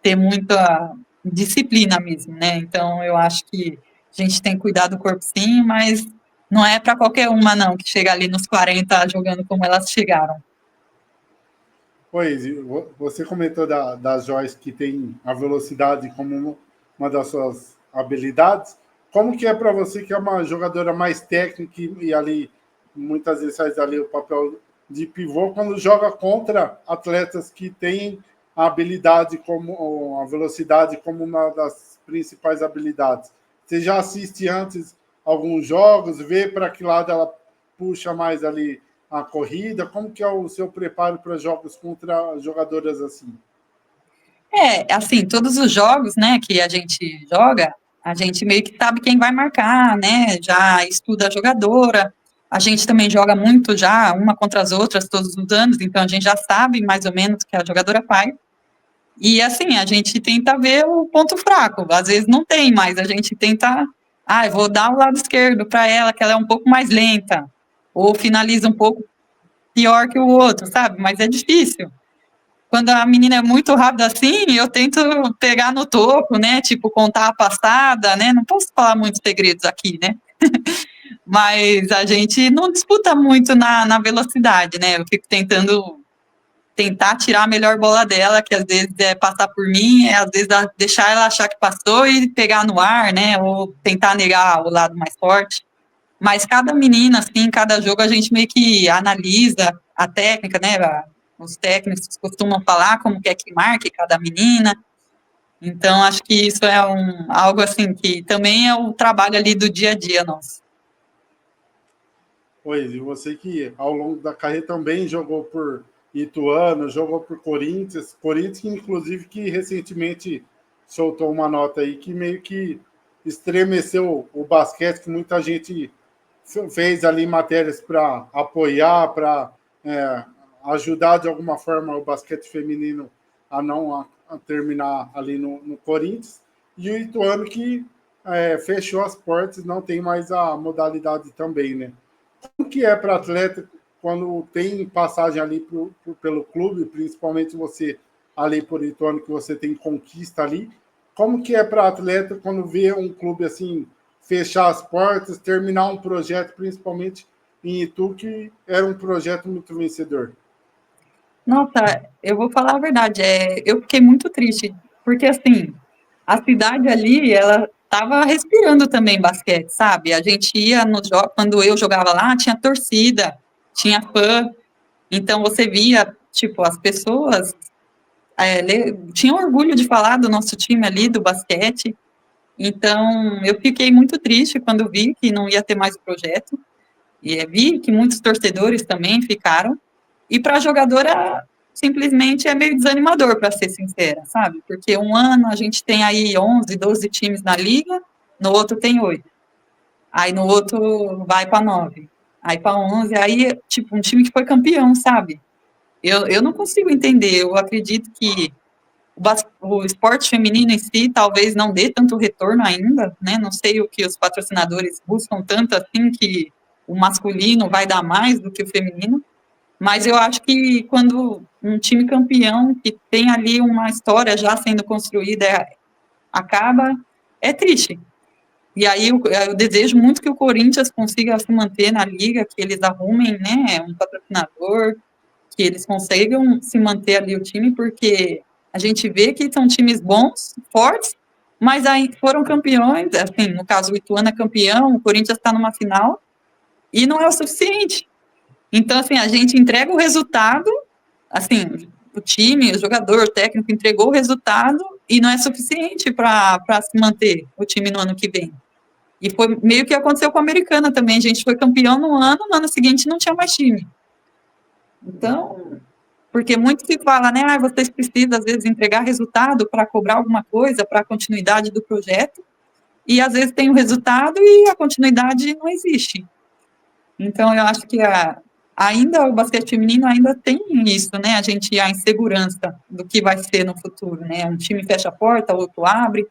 ter muita disciplina mesmo, né? Então eu acho que a gente tem que cuidar do corpo sim, mas não é para qualquer uma não que chega ali nos 40 jogando como elas chegaram. Pois, você comentou da Joyce que tem a velocidade como uma das suas habilidades. Como que é para você, que é uma jogadora mais técnica e ali muitas vezes faz ali o papel de pivô, quando joga contra atletas que têm a habilidade como a velocidade como uma das principais habilidades? Você já assiste antes alguns jogos, vê para que lado ela puxa mais ali a corrida? Como que é o seu preparo para jogos contra jogadoras assim? Assim, todos os jogos, né, que a gente joga, a gente meio que sabe quem vai marcar, né, já estuda a jogadora, a gente também joga muito já, uma contra as outras, todos os anos, então a gente já sabe mais ou menos o que a jogadora faz, e assim, a gente tenta ver o ponto fraco, às vezes não tem, mas a gente tenta, eu vou dar o lado esquerdo para ela, que ela é um pouco mais lenta, ou finaliza um pouco pior que o outro, sabe, mas é difícil. Quando a menina é muito rápida assim, eu tento pegar no topo, né? Tipo, contar a passada, né? Não posso falar muitos segredos aqui, né? Mas a gente não disputa muito na velocidade, né? Eu fico tentando tentar tirar a melhor bola dela, que às vezes é passar por mim, às vezes deixar ela achar que passou e pegar no ar, né? Ou tentar negar o lado mais forte. Mas cada menina, assim, cada jogo a gente meio que analisa a técnica, né? Os técnicos costumam falar como que é que marque cada menina. Então, acho que isso é algo assim que também é o trabalho ali do dia a dia nosso. Pois, e você que ao longo da carreira também jogou por Ituano, jogou por Corinthians que inclusive que recentemente soltou uma nota aí que meio que estremeceu o basquete, que muita gente fez ali matérias para apoiar, para ajudar de alguma forma o basquete feminino a não a terminar ali no Corinthians, e o Ituano que fechou as portas, não tem mais a modalidade também, né? Como que é para atleta quando tem passagem ali pelo clube, principalmente você ali por Ituano, que você tem conquista ali, como que é para atleta quando vê um clube assim fechar as portas, terminar um projeto, principalmente em Itu, que era um projeto muito vencedor? Nossa, eu vou falar a verdade, eu fiquei muito triste, porque assim, a cidade ali, ela tava respirando também basquete, sabe? A gente ia no jogo, quando eu jogava lá, tinha torcida, tinha fã, então você via, tipo, as pessoas tinham orgulho de falar do nosso time ali, do basquete, então eu fiquei muito triste quando vi que não ia ter mais o projeto, e vi que muitos torcedores também ficaram, e para a jogadora simplesmente é meio desanimador, para ser sincera, sabe? Porque um ano a gente tem aí 11, 12 times na liga, no outro tem 8. Aí no outro vai para 9. Aí para 11, aí tipo um time que foi campeão, sabe? Eu não consigo entender, eu acredito que o esporte feminino em si talvez não dê tanto retorno ainda, né? Não sei o que os patrocinadores buscam tanto assim que o masculino vai dar mais do que o feminino, mas eu acho que quando um time campeão, que tem ali uma história já sendo construída, acaba, é triste. E aí eu desejo muito que o Corinthians consiga se manter na liga, que eles arrumem, né, um patrocinador, que eles consigam se manter ali o time, porque a gente vê que são times bons, fortes, mas aí foram campeões, assim, no caso o Ituano é campeão, o Corinthians está numa final, e não é o suficiente. Então, assim, a gente entrega o resultado, assim, o time, o jogador, o técnico entregou o resultado e não é suficiente para se manter o time no ano que vem. E foi meio que aconteceu com a Americana também, a gente foi campeão no ano seguinte não tinha mais time. Então, porque muito se fala, né, vocês precisam, às vezes, entregar resultado para cobrar alguma coisa, para a continuidade do projeto, e às vezes tem o resultado e a continuidade não existe. Então, eu acho que ainda o basquete feminino ainda tem isso, né? A gente a insegurança do que vai ser no futuro, né? Um time fecha a porta, outro abre,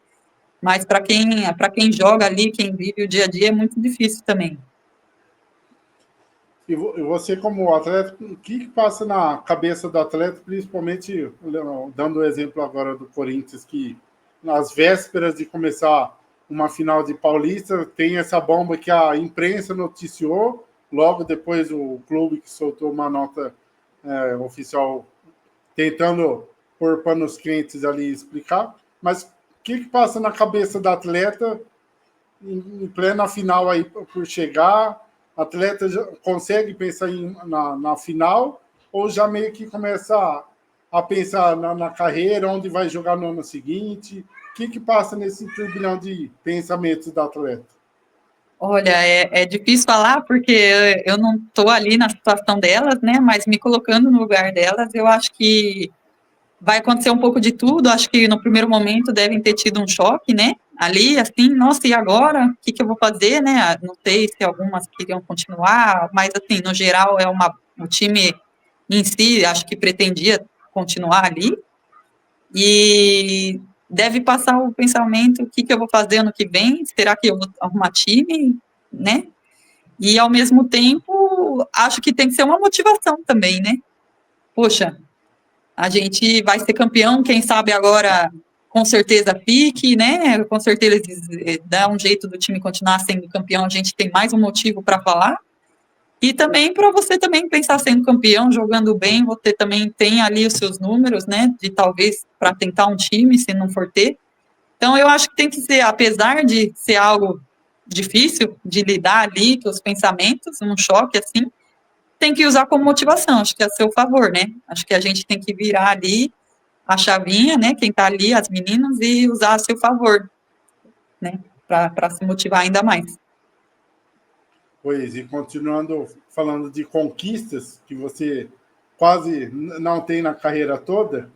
mas para quem joga ali, quem vive o dia a dia, é muito difícil também. E você, como atleta, o que passa na cabeça do atleta, principalmente dando o exemplo agora do Corinthians, que nas vésperas de começar uma final de Paulista, tem essa bomba que a imprensa noticiou, logo depois o clube que soltou uma nota oficial tentando pôr panos quentes ali e explicar, mas o que passa na cabeça do atleta em plena final aí por chegar? Atleta já consegue pensar na final ou já meio que começa a pensar na carreira, onde vai jogar no ano seguinte? O que passa nesse turbilhão de pensamentos do atleta? Olha, é difícil falar porque eu não estou ali na situação delas, né? Mas me colocando no lugar delas, eu acho que vai acontecer um pouco de tudo. Acho que no primeiro momento devem ter tido um choque, né? Ali, assim, nossa, e agora? O que eu vou fazer, né? Não sei se algumas queriam continuar, mas, assim, no geral, o time em si, acho que pretendia continuar ali. E deve passar o pensamento: o que eu vou fazer ano que vem? Será que eu vou arrumar time, né? E, ao mesmo tempo, acho que tem que ser uma motivação também, né? Poxa, a gente vai ser campeão, quem sabe agora, com certeza fique, né? Com certeza dá um jeito do time continuar sendo campeão, a gente tem mais um motivo para falar. E também para você também pensar sendo campeão, jogando bem, você também tem ali os seus números, né? De talvez para tentar um time, se não for ter. Então eu acho que tem que ser, apesar de ser algo difícil de lidar ali com os pensamentos, um choque assim, tem que usar como motivação, acho que é a seu favor, né? Acho que a gente tem que virar ali a chavinha, né? Quem tá ali, as meninas, e usar a seu favor, né? Para se motivar ainda mais. Pois, e continuando falando de conquistas que você quase não tem na carreira toda,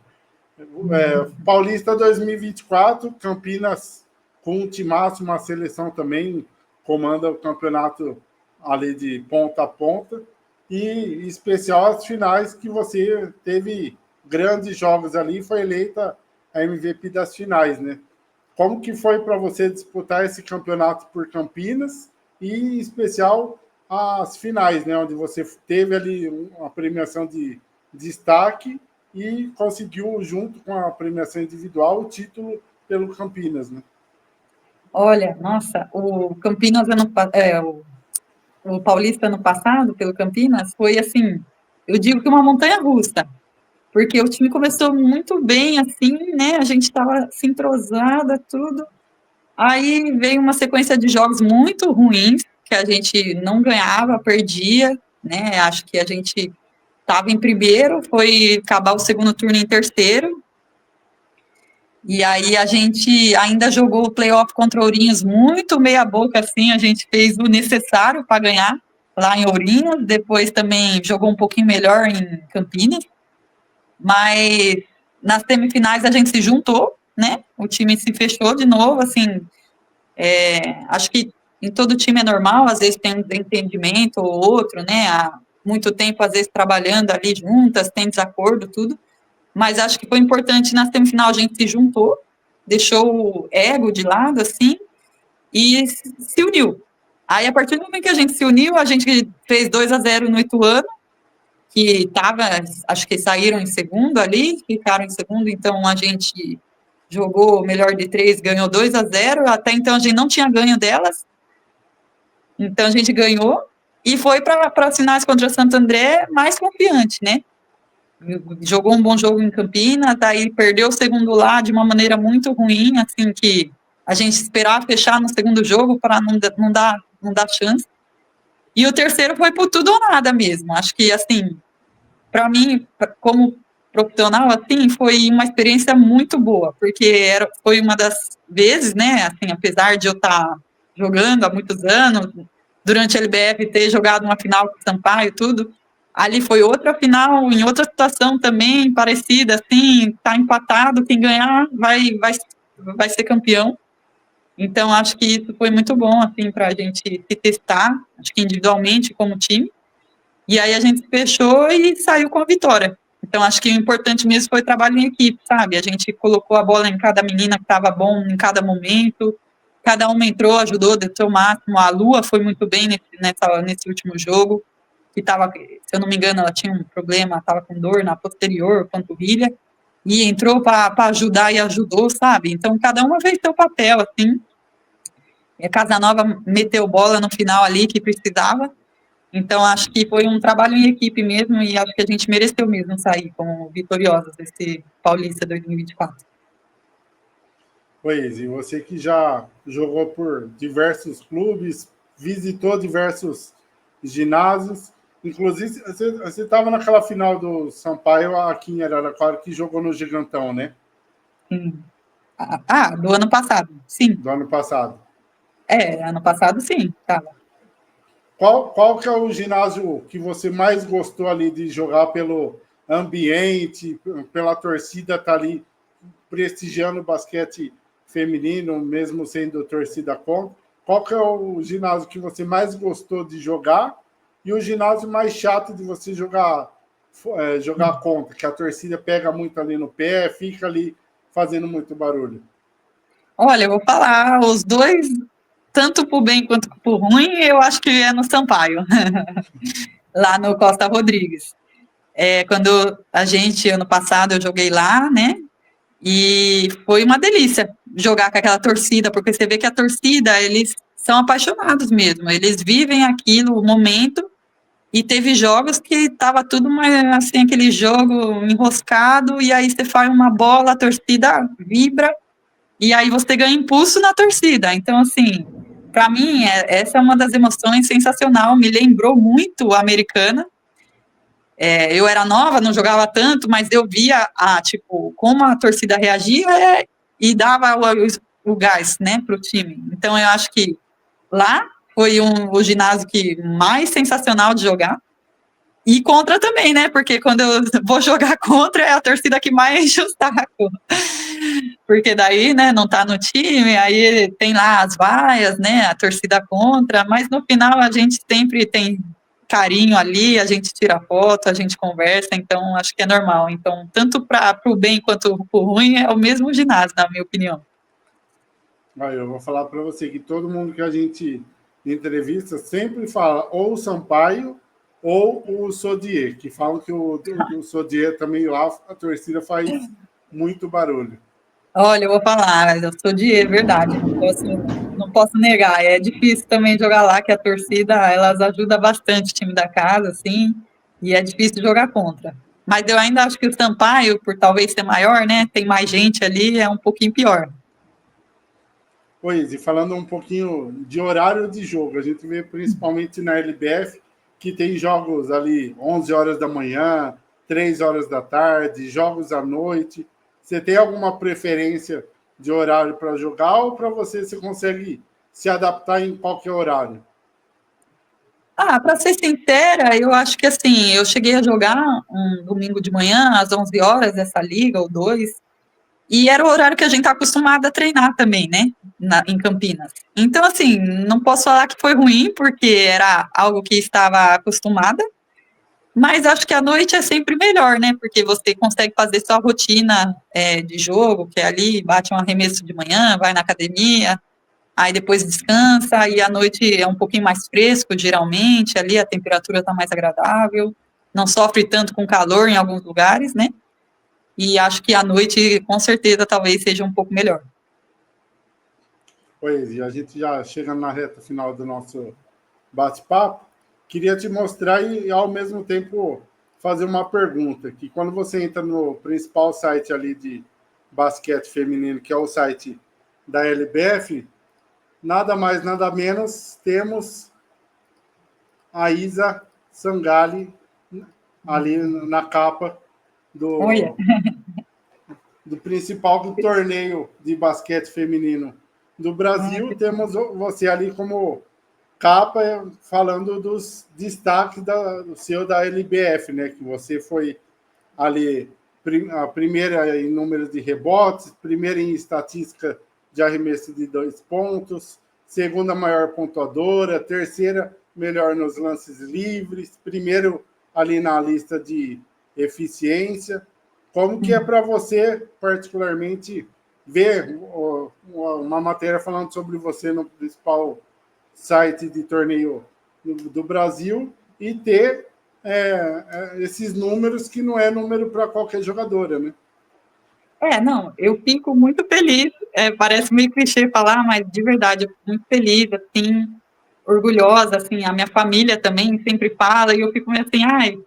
Paulista 2024, Campinas com um timaço, uma seleção também, comanda o campeonato ali de ponta a ponta, e em especial as finais que você teve grandes jogos ali, foi eleita a MVP das finais, né? Como que foi para você disputar esse campeonato por Campinas e, em especial, as finais, né, onde você teve ali uma premiação de destaque e conseguiu, junto com a premiação individual, o título pelo Campinas, né? Olha, nossa, o Campinas o Paulista ano passado, pelo Campinas, foi assim, eu digo que uma montanha russa, porque o time começou muito bem, assim, né? A gente estava se entrosada, tudo. Aí veio uma sequência de jogos muito ruins, que a gente não ganhava, perdia, né? Acho que a gente estava em primeiro, foi acabar o segundo turno em terceiro, e aí a gente ainda jogou o playoff contra Ourinhos muito meia boca, assim, a gente fez o necessário para ganhar lá em Ourinhos, depois também jogou um pouquinho melhor em Campinas, mas nas semifinais a gente se juntou, né? O time se fechou de novo, assim, acho que em todo time é normal, às vezes tem um desentendimento ou outro, né? Há muito tempo, às vezes, trabalhando ali juntas, tem desacordo, tudo. Mas acho que foi importante na semifinal a gente se juntou, deixou o ego de lado, assim, e se uniu. Aí, a partir do momento que a gente se uniu, a gente fez 2-0 no Ituano, que estava, acho que saíram em segundo ali, ficaram em segundo, então a gente jogou melhor de 3, ganhou 2-0, até então a gente não tinha ganho delas, então a gente ganhou, e foi para as finais contra o Santo André mais confiante, né? Jogou um bom jogo em Campinas, aí perdeu o segundo lá de uma maneira muito ruim, assim, que a gente esperava fechar no segundo jogo para não dar chance. E o terceiro foi por tudo ou nada mesmo. Acho que, assim, para mim, como profissional, assim, foi uma experiência muito boa, porque foi uma das vezes, né, assim, apesar de eu estar jogando há muitos anos, durante a LBF ter jogado uma final com o Sampaio e tudo, ali foi outra final, em outra situação também, parecida, assim, tá empatado, quem ganhar vai ser campeão. Então, acho que isso foi muito bom, assim, para a gente se testar, acho que individualmente, como time, e aí a gente fechou e saiu com a vitória. Então, acho que o importante mesmo foi o trabalho em equipe, sabe? A gente colocou a bola em cada menina que estava bom em cada momento, cada uma entrou, ajudou, deu seu máximo. A Lua foi muito bem nesse último jogo, que estava, se eu não me engano, ela tinha um problema, estava com dor na posterior, panturrilha, e entrou para ajudar e ajudou, sabe? Então, cada uma fez seu papel, assim. E a Casanova meteu bola no final ali, que precisava. Então, acho que foi um trabalho em equipe mesmo e acho que a gente mereceu mesmo sair como vitoriosos desse Paulista 2024. Pois, e você que já jogou por diversos clubes, visitou diversos ginásios, inclusive você estava naquela final do Sampaio aqui em Araraquara que jogou no Gigantão, né? Sim. Do ano passado, sim. Do ano passado. Ano passado sim, tava. Qual que é o ginásio que você mais gostou ali de jogar pelo ambiente, pela torcida tá ali prestigiando o basquete feminino, mesmo sendo torcida contra? Qual que é o ginásio que você mais gostou de jogar e o ginásio mais chato de você jogar contra, que a torcida pega muito ali no pé, fica ali fazendo muito barulho? Olha, eu vou falar, os dois, tanto por bem quanto por ruim, eu acho que é no Sampaio, lá no Costa Rodrigues. Quando ano passado, eu joguei lá, né? E foi uma delícia jogar com aquela torcida, porque você vê que a torcida, eles são apaixonados mesmo, eles vivem aquilo, o momento, e teve jogos que estava tudo mais, assim, aquele jogo enroscado, e aí você faz uma bola, a torcida vibra, e aí você ganha impulso na torcida. Então, assim, para mim, essa é uma das emoções sensacional, me lembrou muito a Americana. Eu era nova, não jogava tanto, mas eu via tipo, como a torcida reagia e dava o gás, né, para o time. Então, eu acho que lá foi o ginásio que mais sensacional de jogar. E contra também, né? Porque quando eu vou jogar contra, é a torcida que mais enche o saco. Porque daí, né, não tá no time, aí tem lá as vaias, né, a torcida contra, mas no final a gente sempre tem carinho ali, a gente tira foto, a gente conversa, então acho que é normal. Então, tanto para o bem quanto para o ruim, é o mesmo ginásio, na minha opinião. Eu vou falar para você que todo mundo que a gente entrevista sempre fala ou o Sampaio ou o Sodier, que falam que o Sodier também lá, a torcida faz muito barulho. Olha, eu vou falar, eu sou de verdade, não posso negar. É difícil também jogar lá, que a torcida, elas ajuda bastante o time da casa, assim, e é difícil jogar contra. Mas eu ainda acho que o Sampaio, por talvez ser maior, né, tem mais gente ali, é um pouquinho pior. Pois, e falando um pouquinho de horário de jogo, a gente vê principalmente na LBF que tem jogos ali 11 horas da manhã, 3 horas da tarde, jogos à noite. Você tem alguma preferência de horário para jogar ou para você consegue se adaptar em qualquer horário? Ah, para ser sincera, eu acho que assim, eu cheguei a jogar um domingo de manhã, às 11 horas, essa liga, ou dois, e era o horário que a gente está acostumado a treinar também, né, em Campinas. Então, assim, não posso falar que foi ruim, porque era algo que estava acostumada, mas acho que a noite é sempre melhor, né, porque você consegue fazer sua rotina de jogo, que é ali, bate um arremesso de manhã, vai na academia, aí depois descansa, e à noite é um pouquinho mais fresco, geralmente, ali a temperatura está mais agradável, não sofre tanto com calor em alguns lugares, né? E acho que à noite, com certeza, talvez seja um pouco melhor. Pois, e a gente já chega na reta final do nosso bate-papo. Queria te mostrar e, ao mesmo tempo, fazer uma pergunta, que quando você entra no principal site ali de basquete feminino, que é o site da LBF, nada mais, nada menos, temos a Isa Sangali ali na capa Olha, do principal torneio de basquete feminino do Brasil. Temos você ali como capa falando dos destaques do seu da LBF, né? Que você foi ali a primeira em número de rebotes, primeira em estatística de arremesso de 2 pontos, segunda maior pontuadora, terceira melhor nos lances livres, primeiro ali na lista de eficiência. Como que é para você, particularmente, ver uma matéria falando sobre você no principal site de torneio do Brasil e ter esses números que não é número para qualquer jogadora, né? não, eu fico muito feliz, parece meio clichê falar, mas de verdade, eu fico muito feliz, assim, orgulhosa, assim, a minha família também sempre fala, e eu fico meio assim, ai,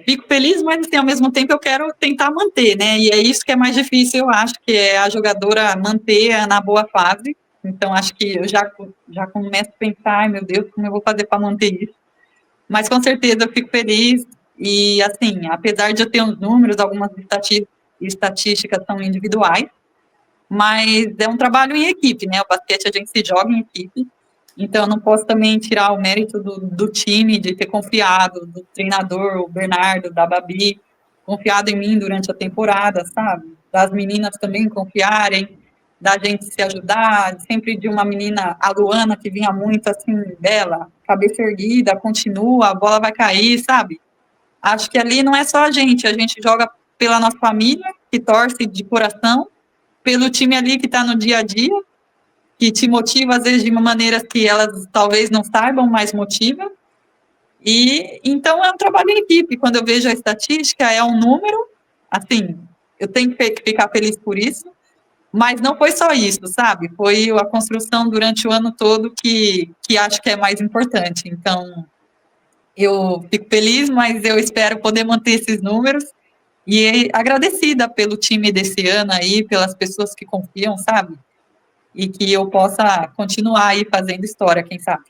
fico feliz, mas assim, ao mesmo tempo eu quero tentar manter, né? E é isso que é mais difícil, eu acho, que é a jogadora manter na boa fase. Então, acho que eu já começo a pensar, ai meu Deus, como eu vou fazer para manter isso? Mas com certeza eu fico feliz. E assim, apesar de eu ter uns números, algumas estatísticas são individuais, mas é um trabalho em equipe, né? O basquete a gente se joga em equipe. Então, eu não posso também tirar o mérito do time, de ter confiado, do treinador, o Bernardo, da Babi, confiado em mim durante a temporada, sabe? Das meninas também confiarem, da gente se ajudar, sempre de uma menina, a Luana, que vinha muito assim, dela, cabeça erguida, continua, a bola vai cair, sabe? Acho que ali não é só a gente joga pela nossa família, que torce de coração, pelo time ali que está no dia a dia, que te motiva, às vezes, de uma maneira que elas talvez não saibam, mas motiva. E então é um trabalho em equipe. Quando eu vejo a estatística, é um número, assim, eu tenho que ficar feliz por isso, mas não foi só isso, sabe? Foi a construção durante o ano todo que acho que é mais importante. Então, eu fico feliz, mas eu espero poder manter esses números e agradecida pelo time desse ano aí, pelas pessoas que confiam, sabe? E que eu possa continuar aí fazendo história, quem sabe.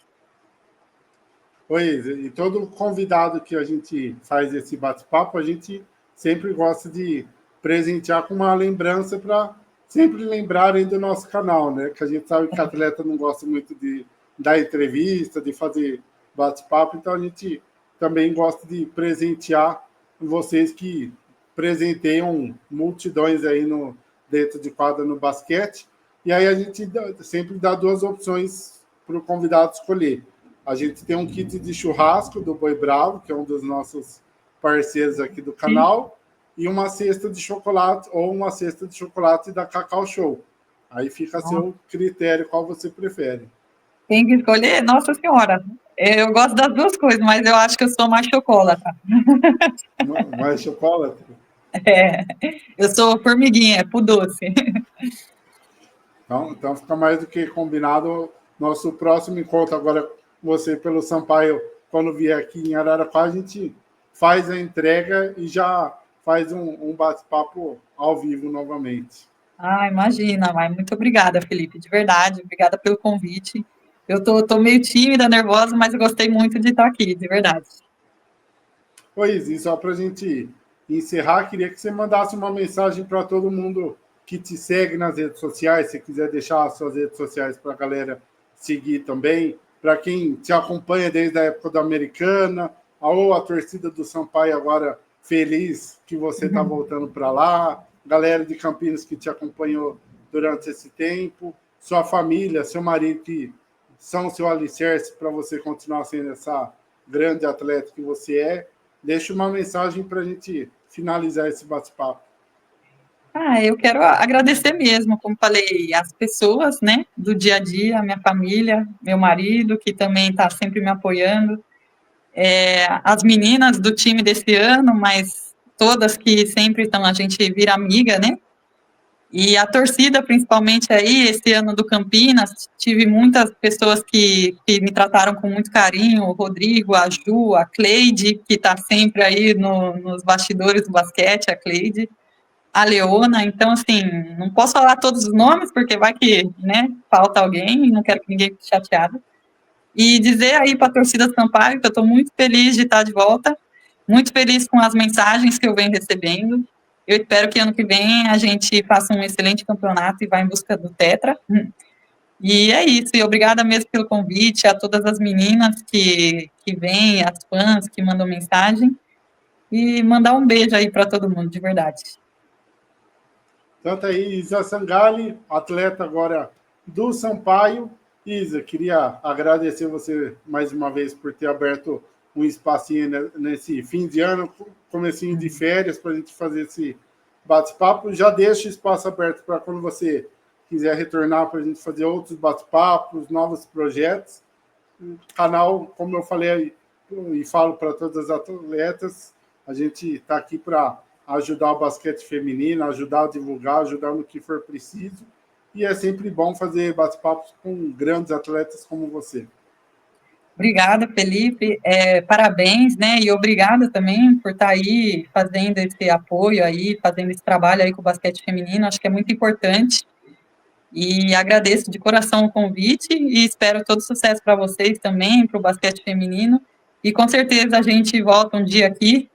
Pois, e todo convidado que a gente faz esse bate-papo, a gente sempre gosta de presentear com uma lembrança para sempre lembrarem do nosso canal, né? Que a gente sabe que atleta não gosta muito de dar entrevista, de fazer bate-papo, então a gente também gosta de presentear vocês que presenteiam multidões aí dentro de quadra no basquete. E aí a gente sempre dá duas opções para o convidado escolher. A gente tem um kit de churrasco do Boi Bravo, que é um dos nossos parceiros aqui do canal, e uma cesta de chocolate ou uma cesta de chocolate da Cacau Show. Aí fica a seu critério qual você prefere. Tem que escolher? Nossa Senhora, eu gosto das duas coisas, mas eu acho que eu sou mais chocolate. Mais chocolate? Eu sou formiguinha, é pro doce. Então fica mais do que combinado. Nosso próximo encontro agora, você pelo Sampaio, quando vier aqui em Araraquara, a gente faz a entrega e já faz um bate-papo ao vivo novamente. Ah, imagina, mas muito obrigada, Felipe, de verdade, obrigada pelo convite. Eu tô meio tímida, nervosa, mas eu gostei muito de estar aqui, de verdade. Pois, e só para a gente encerrar, queria que você mandasse uma mensagem para todo mundo que te segue nas redes sociais, se quiser deixar as suas redes sociais para a galera seguir também, para quem te acompanha desde a época da Americana, ou a torcida do Sampaio agora feliz que você está voltando para lá, galera de Campinas que te acompanhou durante esse tempo, sua família, seu marido que são seu alicerce para você continuar sendo essa grande atleta que você é. Deixa uma mensagem para a gente finalizar esse bate-papo. Ah, eu quero agradecer mesmo, como falei, as pessoas, né, do dia a dia, minha família, meu marido, que também está sempre me apoiando, as meninas do time desse ano, mas todas que sempre estão, a gente vira amiga, né, e a torcida, principalmente aí, esse ano do Campinas, tive muitas pessoas que me trataram com muito carinho, o Rodrigo, a Ju, a Cleide, que está sempre aí nos bastidores do basquete, a Cleide, a Leona, então, assim, não posso falar todos os nomes, porque vai que, né, falta alguém, e não quero que ninguém fique chateado. E dizer aí para a torcida Sampaio que eu estou muito feliz de estar de volta, muito feliz com as mensagens que eu venho recebendo. Eu espero que ano que vem a gente faça um excelente campeonato e vá em busca do Tetra. E é isso, e obrigada mesmo pelo convite, a todas as meninas que vêm, as fãs que mandam mensagem, e mandar um beijo aí para todo mundo, de verdade. Tanto aí, Isa Sangali, atleta agora do Sampaio. Isa, queria agradecer você mais uma vez por ter aberto um espacinho nesse fim de ano, comecinho de férias, para a gente fazer esse bate-papo. Já deixa o espaço aberto para quando você quiser retornar para a gente fazer outros bate-papos, novos projetos. O canal, como eu falei e falo para todas as atletas, a gente está aqui para ajudar o basquete feminino, ajudar a divulgar, ajudar no que for preciso. E é sempre bom fazer bate-papos com grandes atletas como você. Obrigada, Felipe. Parabéns, né? E obrigada também por estar aí fazendo esse apoio aí, fazendo esse trabalho aí com o basquete feminino. Acho que é muito importante. E agradeço de coração o convite e espero todo sucesso para vocês também, para o basquete feminino. E com certeza a gente volta um dia aqui,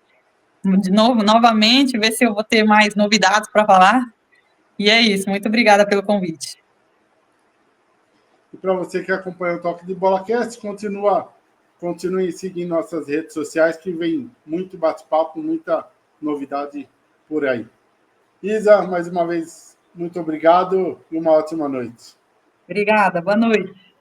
de novo, novamente, ver se eu vou ter mais novidades para falar. E é isso. Muito obrigada pelo convite. E para você que acompanha o Toque de Bola Cast, continue seguindo nossas redes sociais, que vem muito bate-papo, muita novidade por aí. Isa, mais uma vez, muito obrigado e uma ótima noite. Obrigada. Boa noite.